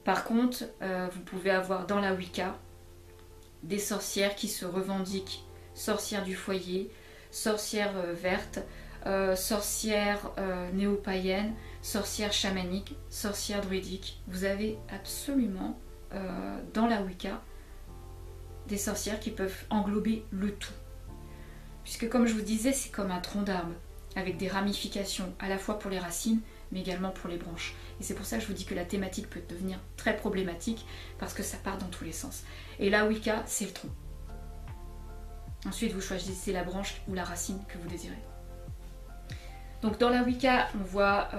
Par contre, vous pouvez avoir dans la Wicca des sorcières qui se revendiquent sorcières du foyer, sorcières vertes, sorcières néo-païennes, sorcières chamaniques, sorcières druidiques. Vous avez absolument dans la Wicca des sorcières qui peuvent englober le tout. Puisque comme je vous disais, c'est comme un tronc d'arbre avec des ramifications à la fois pour les racines mais également pour les branches. Et c'est pour ça que je vous dis que la thématique peut devenir très problématique parce que ça part dans tous les sens. Et la Wicca, c'est le tronc. Ensuite, vous choisissez la branche ou la racine que vous désirez. Donc dans la Wicca, on voit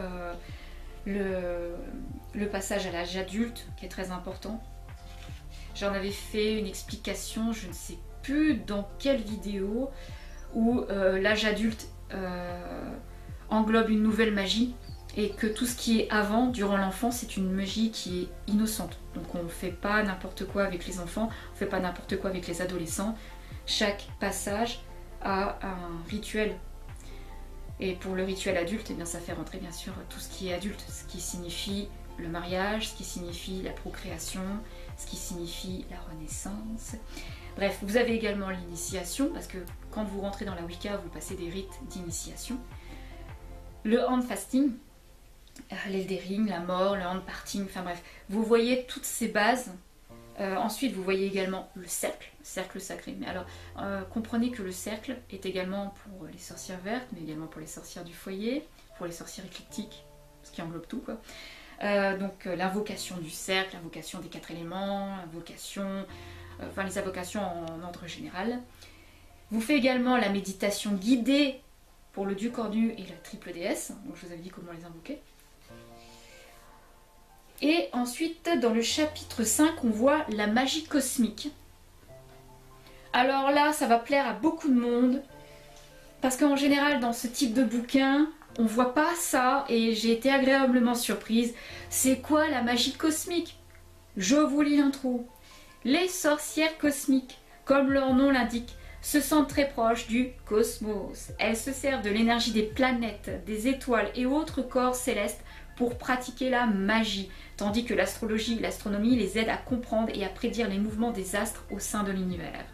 le passage à l'âge adulte qui est très important. J'en avais fait une explication, je ne sais plus dans quelle vidéo, où l'âge adulte englobe une nouvelle magie et que tout ce qui est avant, durant l'enfance, c'est une magie qui est innocente. Donc on ne fait pas n'importe quoi avec les enfants, on ne fait pas n'importe quoi avec les adolescents. Chaque passage a un rituel. Et pour le rituel adulte, eh bien, ça fait rentrer bien sûr tout ce qui est adulte, ce qui signifie le mariage, ce qui signifie la procréation, ce qui signifie la renaissance. Bref, vous avez également l'initiation, parce que quand vous rentrez dans la Wicca, vous passez des rites d'initiation. Le hand fasting, l'eldering, la mort, le hand parting, enfin bref, vous voyez toutes ces bases. Ensuite, vous voyez également le cercle sacré. Mais alors, comprenez que le cercle est également pour les sorcières vertes, mais également pour les sorcières du foyer, pour les sorcières éclectiques, ce qui englobe tout, quoi. Donc, l'invocation du cercle, l'invocation des 4 éléments, les invocations en ordre général. Vous faites également la méditation guidée pour le dieu cornu et la triple déesse. Donc, je vous avais dit comment les invoquer. Et ensuite, dans le chapitre 5, on voit la magie cosmique. Alors là, ça va plaire à beaucoup de monde, parce qu'en général, dans ce type de bouquin, on voit pas ça, et j'ai été agréablement surprise. C'est quoi la magie cosmique? Je vous lis l'intro. Les sorcières cosmiques, comme leur nom l'indique, se sentent très proches du cosmos. Elles se servent de l'énergie des planètes, des étoiles et autres corps célestes pour pratiquer la magie, tandis que l'astrologie et l'astronomie les aident à comprendre et à prédire les mouvements des astres au sein de l'univers.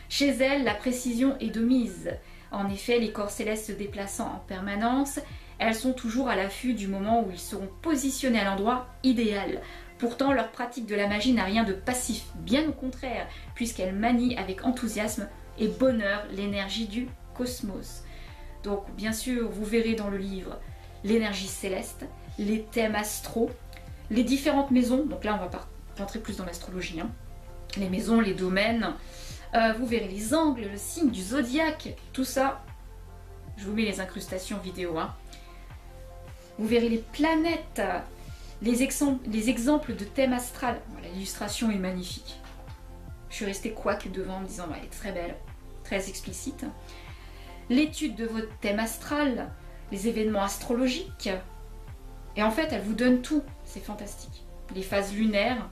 Chez elles, la précision est de mise. En effet, les corps célestes se déplaçant en permanence, elles sont toujours à l'affût du moment où ils seront positionnés à l'endroit idéal. Pourtant, leur pratique de la magie n'a rien de passif, bien au contraire, puisqu'elles manient avec enthousiasme et bonheur l'énergie du cosmos. Donc, bien sûr, vous verrez dans le livre l'énergie céleste, les thèmes astraux, les différentes maisons, donc là on va pas rentrer plus dans l'astrologie, hein. Les maisons, les domaines, vous verrez les angles, le signe du zodiaque, tout ça, je vous mets les incrustations vidéo, hein. Vous verrez les planètes, les exemples de thèmes astral. Voilà, l'illustration est magnifique. Je suis restée couac devant en me disant elle est très belle, très explicite. L'étude de votre thème astral, les événements astrologiques. Et en fait, elle vous donne tout. C'est fantastique. Les phases lunaires,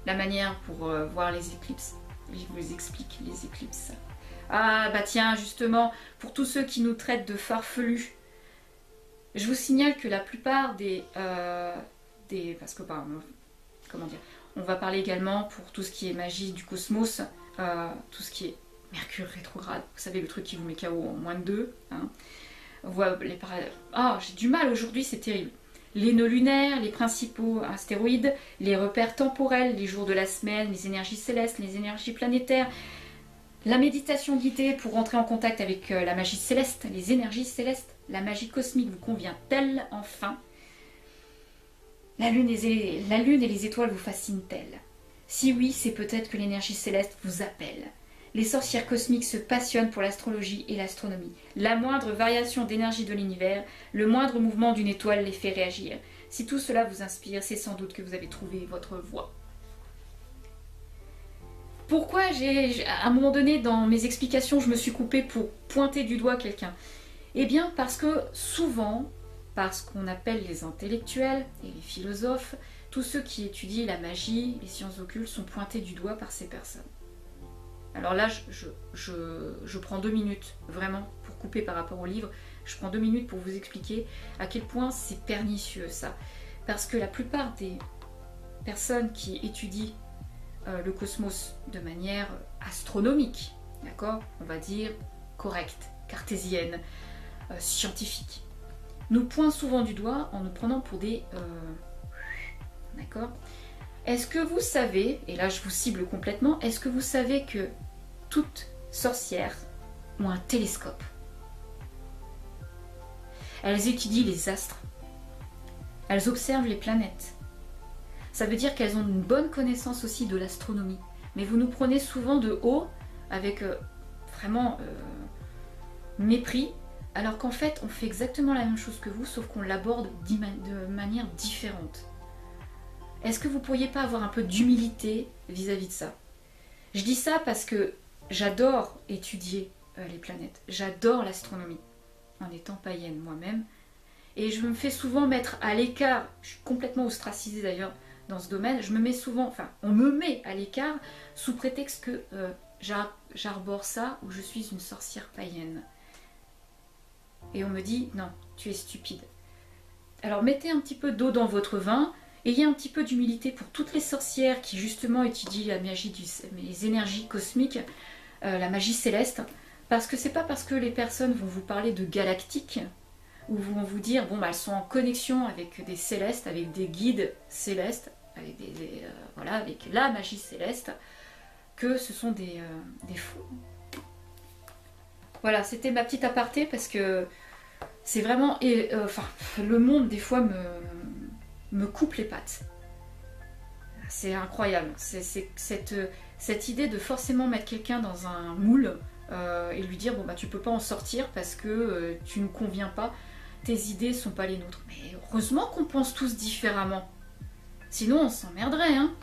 la manière pour voir les éclipses. Je vous explique les éclipses. Ah bah tiens, justement, pour tous ceux qui nous traitent de farfelus, je vous signale que la plupart parce que comment dire, on va parler également pour tout ce qui est magie du cosmos, tout ce qui est Mercure rétrograde, vous savez le truc qui vous met KO en moins de 2, hein. J'ai du mal aujourd'hui, c'est terrible. Les nœuds lunaires, les principaux astéroïdes, les repères temporels, les jours de la semaine, les énergies célestes, les énergies planétaires, la méditation guidée pour entrer en contact avec la magie céleste, les énergies célestes, la magie cosmique vous convient-elle enfin? La lune et les étoiles vous fascinent-elles? Si oui, c'est peut-être que l'énergie céleste vous appelle. Les sorcières cosmiques se passionnent pour l'astrologie et l'astronomie. La moindre variation d'énergie de l'univers, le moindre mouvement d'une étoile les fait réagir. Si tout cela vous inspire, c'est sans doute que vous avez trouvé votre voie. Pourquoi à un moment donné dans mes explications, je me suis coupée pour pointer du doigt quelqu'un? Eh bien parce que souvent, parce qu'on appelle les intellectuels et les philosophes, tous ceux qui étudient la magie, les sciences occultes sont pointés du doigt par ces personnes. Alors là, je prends 2 minutes, vraiment, pour couper par rapport au livre. Je prends 2 minutes pour vous expliquer à quel point c'est pernicieux ça. Parce que la plupart des personnes qui étudient le cosmos de manière astronomique, d'accord, on va dire correcte, cartésienne, scientifique, nous pointent souvent du doigt en nous prenant pour des... d'accord. Est-ce que vous savez, et là je vous cible complètement, est-ce que vous savez que toutes sorcières ont un télescope? Elles étudient les astres. Elles observent les planètes. Ça veut dire qu'elles ont une bonne connaissance aussi de l'astronomie. Mais vous nous prenez souvent de haut, avec vraiment mépris, alors qu'en fait on fait exactement la même chose que vous, sauf qu'on l'aborde de manière différente. Est-ce que vous pourriez pas avoir un peu d'humilité vis-à-vis de ça? Je dis ça parce que j'adore étudier les planètes, j'adore l'astronomie, en étant païenne moi-même, et je me fais souvent mettre à l'écart, je suis complètement ostracisée d'ailleurs dans ce domaine, je me mets souvent, enfin on me met à l'écart sous prétexte que j'arbore ça ou je suis une sorcière païenne. Et on me dit non, tu es stupide. Alors mettez un petit peu d'eau dans votre vin, ayez un petit peu d'humilité pour toutes les sorcières qui justement étudient la magie les énergies cosmiques, la magie céleste, parce que c'est pas parce que les personnes vont vous parler de galactique ou vont vous dire bon bah elles sont en connexion avec des célestes, avec des guides célestes, avec voilà, avec la magie céleste, que ce sont des fous. Voilà, c'était ma petite aparté parce que c'est vraiment le monde des fois me coupe les pattes. C'est incroyable. C'est cette idée de forcément mettre quelqu'un dans un moule et lui dire bon bah tu peux pas en sortir parce que tu ne conviens pas, tes idées sont pas les nôtres. Mais heureusement qu'on pense tous différemment. Sinon on s'emmerderait, hein.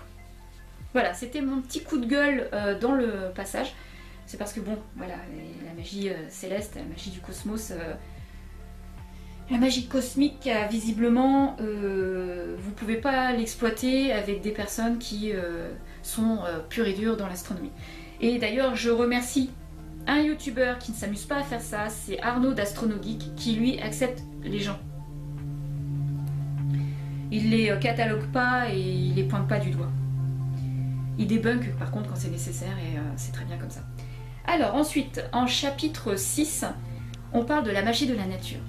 Voilà, c'était mon petit coup de gueule dans le passage. C'est parce que bon, voilà, la magie céleste, la magie du cosmos, la magie cosmique, visiblement, vous pouvez pas l'exploiter avec des personnes qui sont pures et dures dans l'astronomie. Et d'ailleurs, je remercie un youtubeur qui ne s'amuse pas à faire ça, c'est Arnaud d'AstronoGeek, qui lui accepte les gens. Il les catalogue pas et il les pointe pas du doigt. Il débunk par contre quand c'est nécessaire et c'est très bien comme ça. Alors ensuite, en chapitre 6, on parle de la magie de la nature.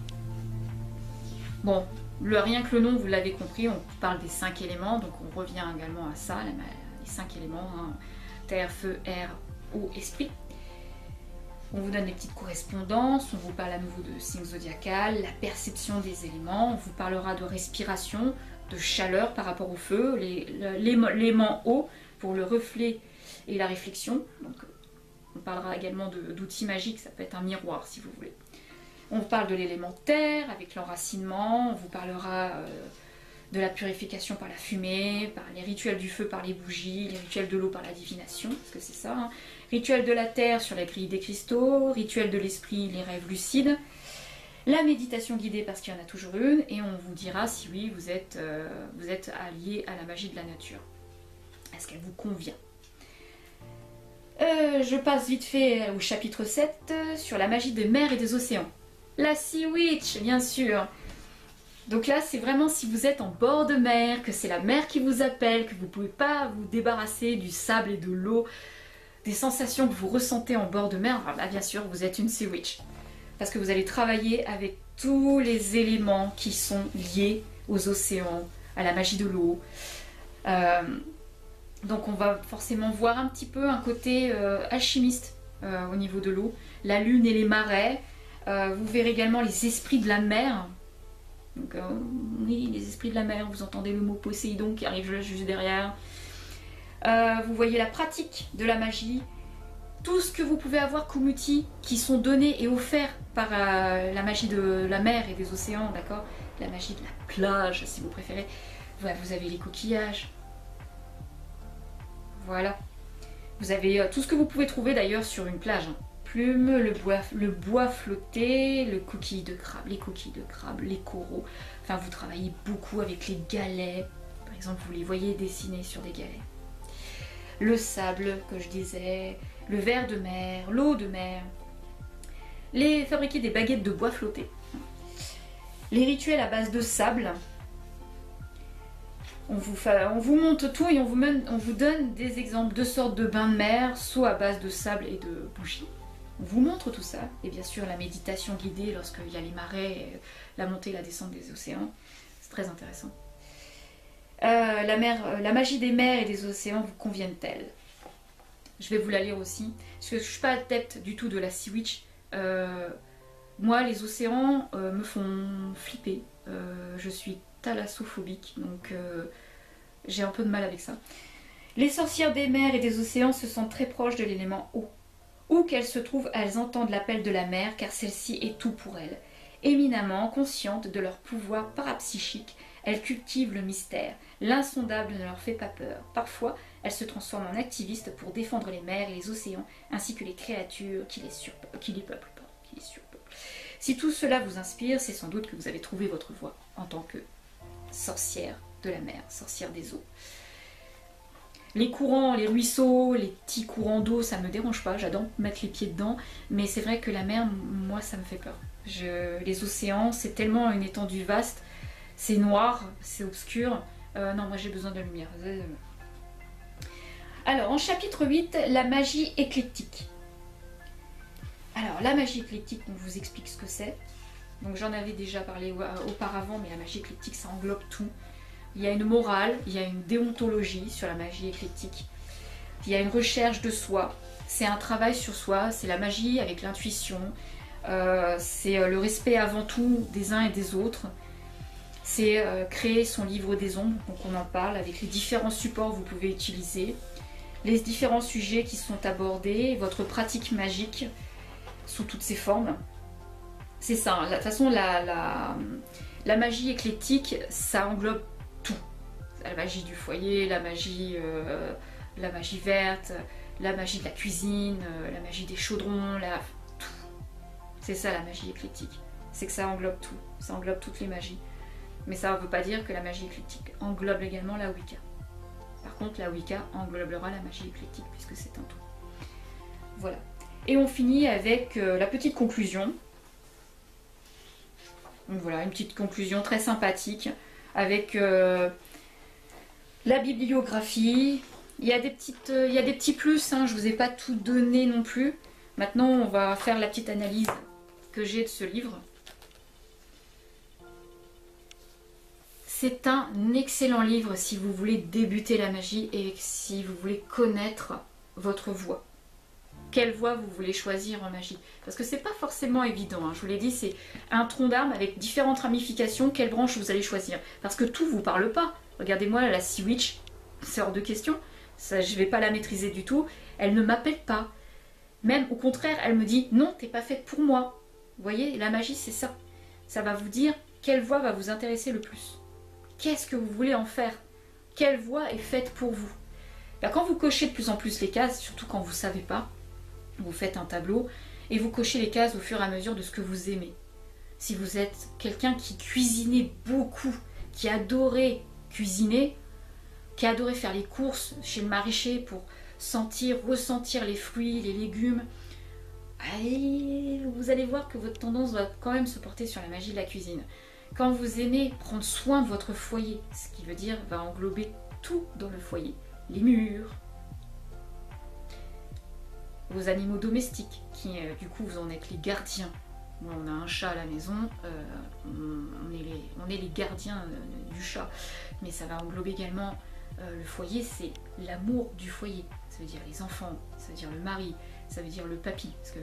Bon, rien que le nom, vous l'avez compris, on parle des 5 éléments, donc on revient également à ça, les 5 éléments, hein, terre, feu, air, eau, esprit. On vous donne des petites correspondances, on vous parle à nouveau de signes zodiacal, la perception des éléments, on vous parlera de respiration, de chaleur par rapport au feu, l'élément eau pour le reflet et la réflexion. Donc, on parlera également d'outils magiques, ça peut être un miroir si vous voulez. On vous parle de l'élément terre avec l'enracinement, on vous parlera de la purification par la fumée, par les rituels du feu par les bougies, les rituels de l'eau par la divination, parce que c'est ça, hein. Rituel de la terre sur la grille des cristaux, rituel de l'esprit, les rêves lucides, la méditation guidée parce qu'il y en a toujours une, et on vous dira si oui, vous êtes allié à la magie de la nature. Est-ce qu'elle vous convient? Je passe vite fait au chapitre 7 sur la magie des mers et des océans. La Sea Witch, bien sûr. Donc là, c'est vraiment si vous êtes en bord de mer, que c'est la mer qui vous appelle, que vous ne pouvez pas vous débarrasser du sable et de l'eau, des sensations que vous ressentez en bord de mer, alors là, bien sûr, vous êtes une Sea Witch. Parce que vous allez travailler avec tous les éléments qui sont liés aux océans, à la magie de l'eau. Donc on va forcément voir un petit peu un côté alchimiste au niveau de l'eau. La lune et les marais. Vous verrez également les esprits de la mer. Donc oui, les esprits de la mer, vous entendez le mot Poséidon qui arrive juste derrière. Vous voyez la pratique de la magie, tout ce que vous pouvez avoir comme outils qui sont donnés et offerts par la magie de la mer et des océans, d'accord? La magie de la plage, si vous préférez. Voilà, vous avez les coquillages. Voilà. Vous avez tout ce que vous pouvez trouver d'ailleurs sur une plage. Hein. Plumes, le bois flotté, les coquilles de crabe, les coraux. Enfin, vous travaillez beaucoup avec les galets. Par exemple, vous les voyez dessinés sur des galets. Le sable, que je disais, le verre de mer, l'eau de mer. Fabriquer des baguettes de bois flotté. Les rituels à base de sable. On vous montre tout et on vous donne des exemples de sortes de bains de mer, soit à base de sable et de bougies. On vous montre tout ça. Et bien sûr, la méditation guidée lorsqu'il y a les marées, la montée et la descente des océans. C'est très intéressant. La magie des mers et des océans vous conviennent-elles? Je vais vous la lire aussi. Parce que je ne suis pas adepte du tout de la Sea Witch. Moi, les océans me font flipper. Je suis thalassophobique, donc j'ai un peu de mal avec ça. Les sorcières des mers et des océans se sentent très proches de l'élément eau. Où qu'elles se trouvent, elles entendent l'appel de la mer, car celle-ci est tout pour elles. Éminemment conscientes de leur pouvoir parapsychique, elles cultivent le mystère. L'insondable ne leur fait pas peur. Parfois, elles se transforment en activistes pour défendre les mers et les océans, ainsi que les créatures qui les peuplent. Si tout cela vous inspire, c'est sans doute que vous avez trouvé votre voie en tant que sorcière de la mer, sorcière des eaux. Les courants, les ruisseaux, les petits courants d'eau, ça me dérange pas, j'adore mettre les pieds dedans, mais c'est vrai que la mer, moi, ça me fait peur. Les océans, c'est tellement une étendue vaste, c'est noir, c'est obscur. Non, moi j'ai besoin de lumière. Alors, en chapitre 8, la magie éclectique. Alors, la magie éclectique, on vous explique ce que c'est. Donc j'en avais déjà parlé auparavant, mais la magie éclectique, ça englobe tout. Il y a une morale, il y a une déontologie sur la magie éclectique. Il y a une recherche de soi, c'est un travail sur soi, c'est la magie avec l'intuition, c'est le respect avant tout des uns et des autres. C'est créer son livre des ombres, donc on en parle, avec les différents supports que vous pouvez utiliser, les différents sujets qui sont abordés, votre pratique magique sous toutes ses formes. C'est ça, de toute façon la magie éclectique, ça englobe tout. La magie du foyer, la magie verte, la magie de la cuisine, la magie des chaudrons, tout. C'est ça la magie éclectique, c'est que ça englobe tout, ça englobe toutes les magies. Mais ça ne veut pas dire que la magie éclectique englobe également la Wicca. Par contre, la Wicca englobera la magie éclectique puisque c'est un tout. Voilà. Et on finit avec la petite conclusion. Donc voilà, une petite conclusion très sympathique avec la bibliographie. Il y a des petits plus, hein, je ne vous ai pas tout donné non plus. Maintenant, on va faire la petite analyse que j'ai de ce livre. C'est un excellent livre si vous voulez débuter la magie et si vous voulez connaître votre voie. Quelle voie vous voulez choisir en magie? Parce que c'est pas forcément évident, hein. Je vous l'ai dit, c'est un tronc d'arbre avec différentes ramifications. Quelle branche vous allez choisir? Parce que tout vous parle pas. Regardez-moi la Sea Witch, c'est hors de question. Ça, je vais pas la maîtriser du tout. Elle ne m'appelle pas. Même au contraire, elle me dit non, t'es pas faite pour moi. Vous voyez, la magie c'est ça. Ça va vous dire quelle voie va vous intéresser le plus. Qu'est-ce que vous voulez en faire? Quelle voie est faite pour vous? Là, quand vous cochez de plus en plus les cases, surtout quand vous ne savez pas, vous faites un tableau et vous cochez les cases au fur et à mesure de ce que vous aimez. Si vous êtes quelqu'un qui cuisinait beaucoup, qui adorait cuisiner, qui adorait faire les courses chez le maraîcher pour ressentir les fruits, les légumes, vous allez voir que votre tendance va quand même se porter sur la magie de la cuisine. Quand vous aimez prendre soin de votre foyer, ce qui veut dire va englober tout dans le foyer, les murs, vos animaux domestiques, qui du coup vous en êtes les gardiens. Moi, on a un chat à la maison, on est les gardiens du chat, mais ça va englober également le foyer, c'est l'amour du foyer. Ça veut dire les enfants, ça veut dire le mari, ça veut dire le papy, parce que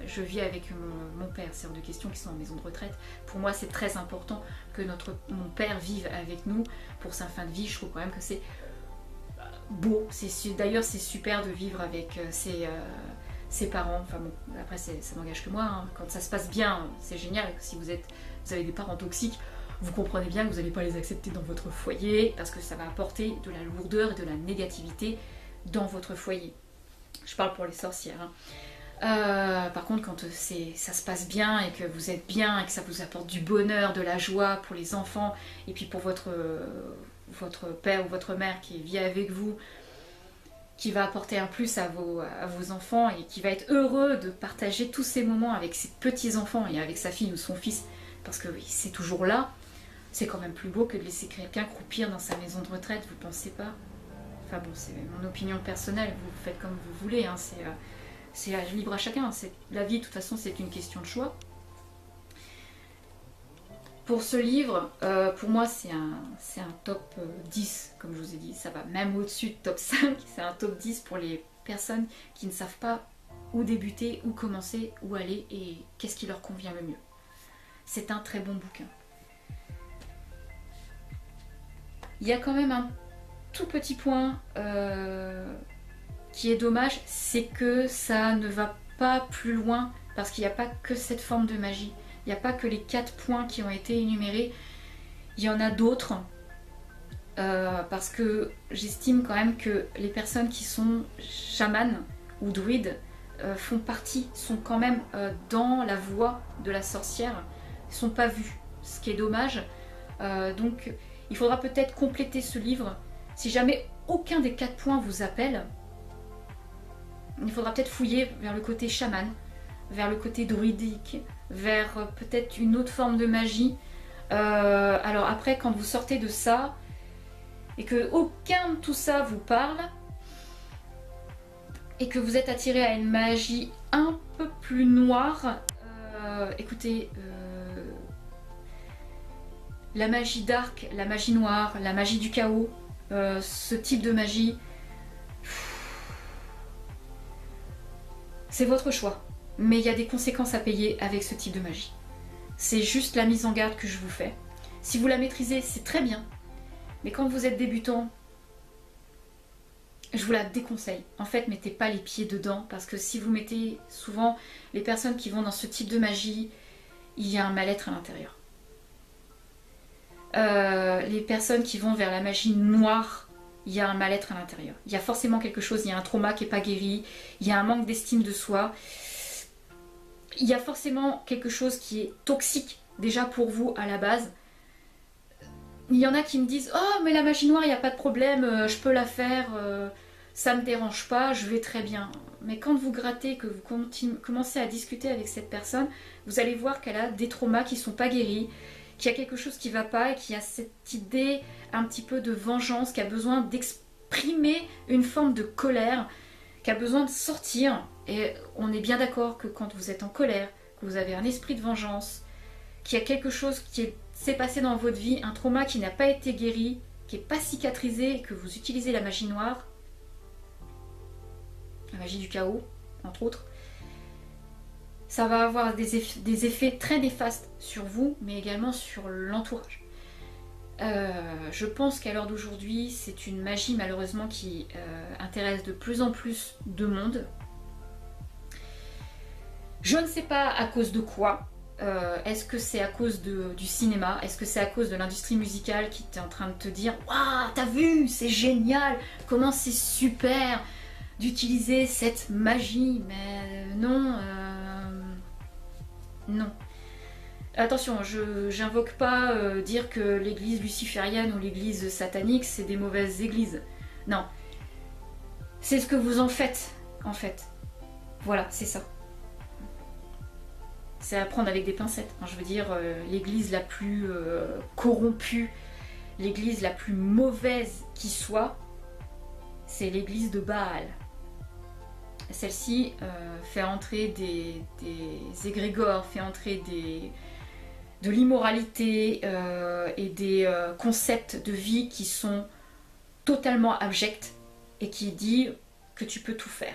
je vis avec mon père, c'est hors de question qu'ils sont en maison de retraite. Pour moi, c'est très important que mon père vive avec nous pour sa fin de vie. Je trouve quand même que c'est beau. D'ailleurs c'est super de vivre avec ses parents. Enfin bon, après ça m'engage que moi, hein. Quand ça se passe bien, c'est génial. Si vous avez des parents toxiques, vous comprenez bien que vous n'allez pas les accepter dans votre foyer parce que ça va apporter de la lourdeur et de la négativité dans votre foyer. Je parle pour les sorcières, hein. Par contre, quand ça se passe bien et que vous êtes bien et que ça vous apporte du bonheur, de la joie pour les enfants et puis pour votre père ou votre mère qui vit avec vous, qui va apporter un plus à vos enfants et qui va être heureux de partager tous ces moments avec ses petits-enfants et avec sa fille ou son fils, parce que oui, c'est toujours là, c'est quand même plus beau que de laisser quelqu'un croupir dans sa maison de retraite, vous pensez pas? Enfin bon, c'est mon opinion personnelle, vous faites comme vous voulez, hein, c'est libre à chacun. La vie, de toute façon, c'est une question de choix. Pour ce livre, pour moi, c'est un top 10, comme je vous ai dit. Ça va même au-dessus de top 5. C'est un top 10 pour les personnes qui ne savent pas où débuter, où commencer, où aller et qu'est-ce qui leur convient le mieux. C'est un très bon bouquin. Il y a quand même un tout petit point qui est dommage, c'est que ça ne va pas plus loin parce qu'il n'y a pas que cette forme de magie. Il n'y a pas que les 4 points qui ont été énumérés. Il y en a d'autres parce que j'estime quand même que les personnes qui sont chamanes ou druides font partie, sont quand même dans la voie de la sorcière, ne sont pas vues, ce qui est dommage. Donc il faudra peut-être compléter ce livre. Si jamais aucun des 4 points vous appelle, il faudra peut-être fouiller vers le côté chaman, vers le côté druidique, vers peut-être une autre forme de magie. Alors après, quand vous sortez de ça, et que aucun de tout ça vous parle, et que vous êtes attiré à une magie un peu plus noire, écoutez, la magie dark, la magie noire, la magie du chaos, ce type de magie, c'est votre choix, mais il y a des conséquences à payer avec ce type de magie. C'est juste la mise en garde que je vous fais. Si vous la maîtrisez, c'est très bien, mais quand vous êtes débutant, je vous la déconseille. En fait, mettez pas les pieds dedans, parce que si vous mettez, souvent, les personnes qui vont dans ce type de magie, il y a un mal-être à l'intérieur. Les personnes qui vont vers la magie noire, il y a un mal-être à l'intérieur. Il y a forcément quelque chose, il y a un trauma qui n'est pas guéri, il y a un manque d'estime de soi. Il y a forcément quelque chose qui est toxique déjà pour vous à la base. Il y en a qui me disent « Oh, mais la magie noire, il n'y a pas de problème, je peux la faire, ça ne me dérange pas, je vais très bien. » Mais quand vous grattez, que vous commencez à discuter avec cette personne, vous allez voir qu'elle a des traumas qui ne sont pas guéris, qu'il y a quelque chose qui ne va pas et qu'il y a cette idée un petit peu de vengeance, qui a besoin d'exprimer une forme de colère, qui a besoin de sortir. Et on est bien d'accord que quand vous êtes en colère, que vous avez un esprit de vengeance, qu'il y a quelque chose qui s'est passé dans votre vie, un trauma qui n'a pas été guéri, qui n'est pas cicatrisé, et que vous utilisez la magie noire, la magie du chaos, entre autres, ça va avoir des effets très néfastes sur vous, mais également sur l'entourage. Je pense qu'à l'heure d'aujourd'hui, c'est une magie malheureusement qui intéresse de plus en plus de monde. Je ne sais pas à cause de quoi. Est-ce que c'est à cause du cinéma? Est-ce que c'est à cause de l'industrie musicale qui est en train de te dire « Waouh, t'as vu, c'est génial, comment c'est super d'utiliser cette magie ?» Mais non, non. Attention, je j'invoque pas dire que l'église luciférienne ou l'église satanique c'est des mauvaises églises. Non. C'est ce que vous en faites, en fait. Voilà, c'est ça. C'est à prendre avec des pincettes. Hein, je veux dire, l'église la plus corrompue, l'église la plus mauvaise qui soit, c'est l'église de Baal. Celle-ci fait entrer des égrégores, fait entrer de l'immoralité et des concepts de vie qui sont totalement abjects et qui dit que tu peux tout faire.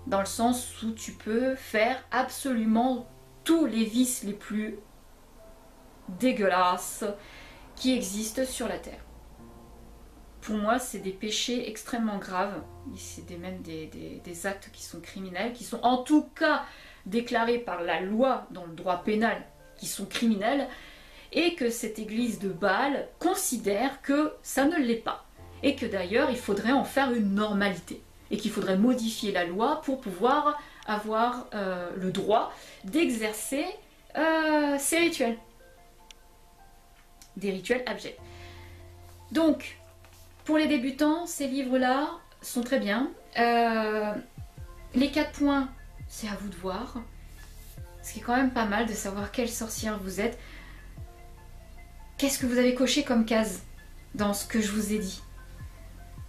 Dans le sens où tu peux faire absolument tous les vices les plus dégueulasses qui existent sur la Terre. pour moi, c'est des péchés extrêmement graves. C'est même des actes qui sont criminels, qui sont en tout cas déclarés par la loi dans le droit pénal, qui sont criminels, et que cette église de Baal considère que ça ne l'est pas. Et que d'ailleurs, il faudrait en faire une normalité. Et qu'il faudrait modifier la loi pour pouvoir avoir le droit d'exercer ces rituels. Des rituels abjects. Donc, pour les débutants, ces livres-là sont très bien. Les 4 points, c'est à vous de voir. Ce qui est quand même pas mal de savoir quelle sorcière vous êtes. Qu'est-ce que vous avez coché comme case dans ce que je vous ai dit?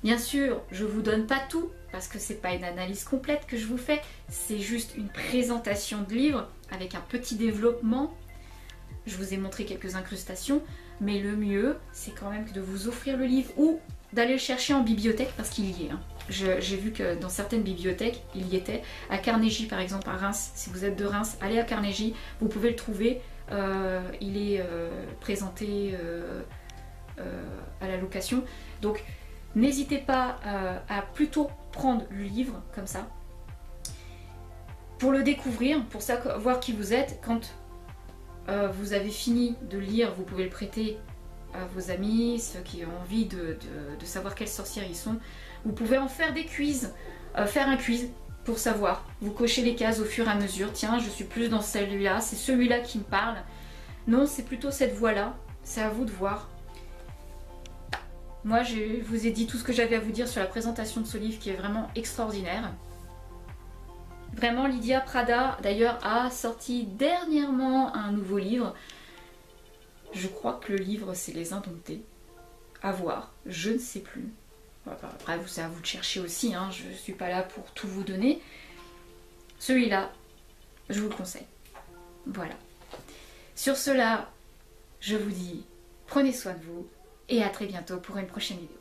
Bien sûr, je vous donne pas tout, parce que c'est pas une analyse complète que je vous fais, c'est juste une présentation de livre avec un petit développement. Je vous ai montré quelques incrustations, mais le mieux, c'est quand même de vous offrir le livre ou d'aller le chercher en bibliothèque, parce qu'il y est. J'ai vu que dans certaines bibliothèques, il y était. À Carnegie, par exemple, à Reims, si vous êtes de Reims, allez à Carnegie, vous pouvez le trouver. Il est présenté à la location. Donc, n'hésitez pas à plutôt prendre le livre comme ça pour le découvrir, pour savoir qui vous êtes. Quand vous avez fini de lire, vous pouvez le prêter à vos amis, ceux qui ont envie de savoir quelles sorcières ils sont. Vous pouvez en faire des quiz, faire un quiz pour savoir. Vous cochez les cases au fur et à mesure. Tiens, je suis plus dans celui-là, c'est celui-là qui me parle. Non, c'est plutôt cette voie-là. C'est à vous de voir. Moi, je vous ai dit tout ce que j'avais à vous dire sur la présentation de ce livre qui est vraiment extraordinaire. Vraiment, Lydia Prada, d'ailleurs, a sorti dernièrement un nouveau livre. Je crois que le livre, c'est Les Indomptés. À voir, je ne sais plus. Après, c'est à vous de chercher aussi, hein. Je ne suis pas là pour tout vous donner. Celui-là, je vous le conseille. Voilà. Sur cela, je vous dis, prenez soin de vous et à très bientôt pour une prochaine vidéo.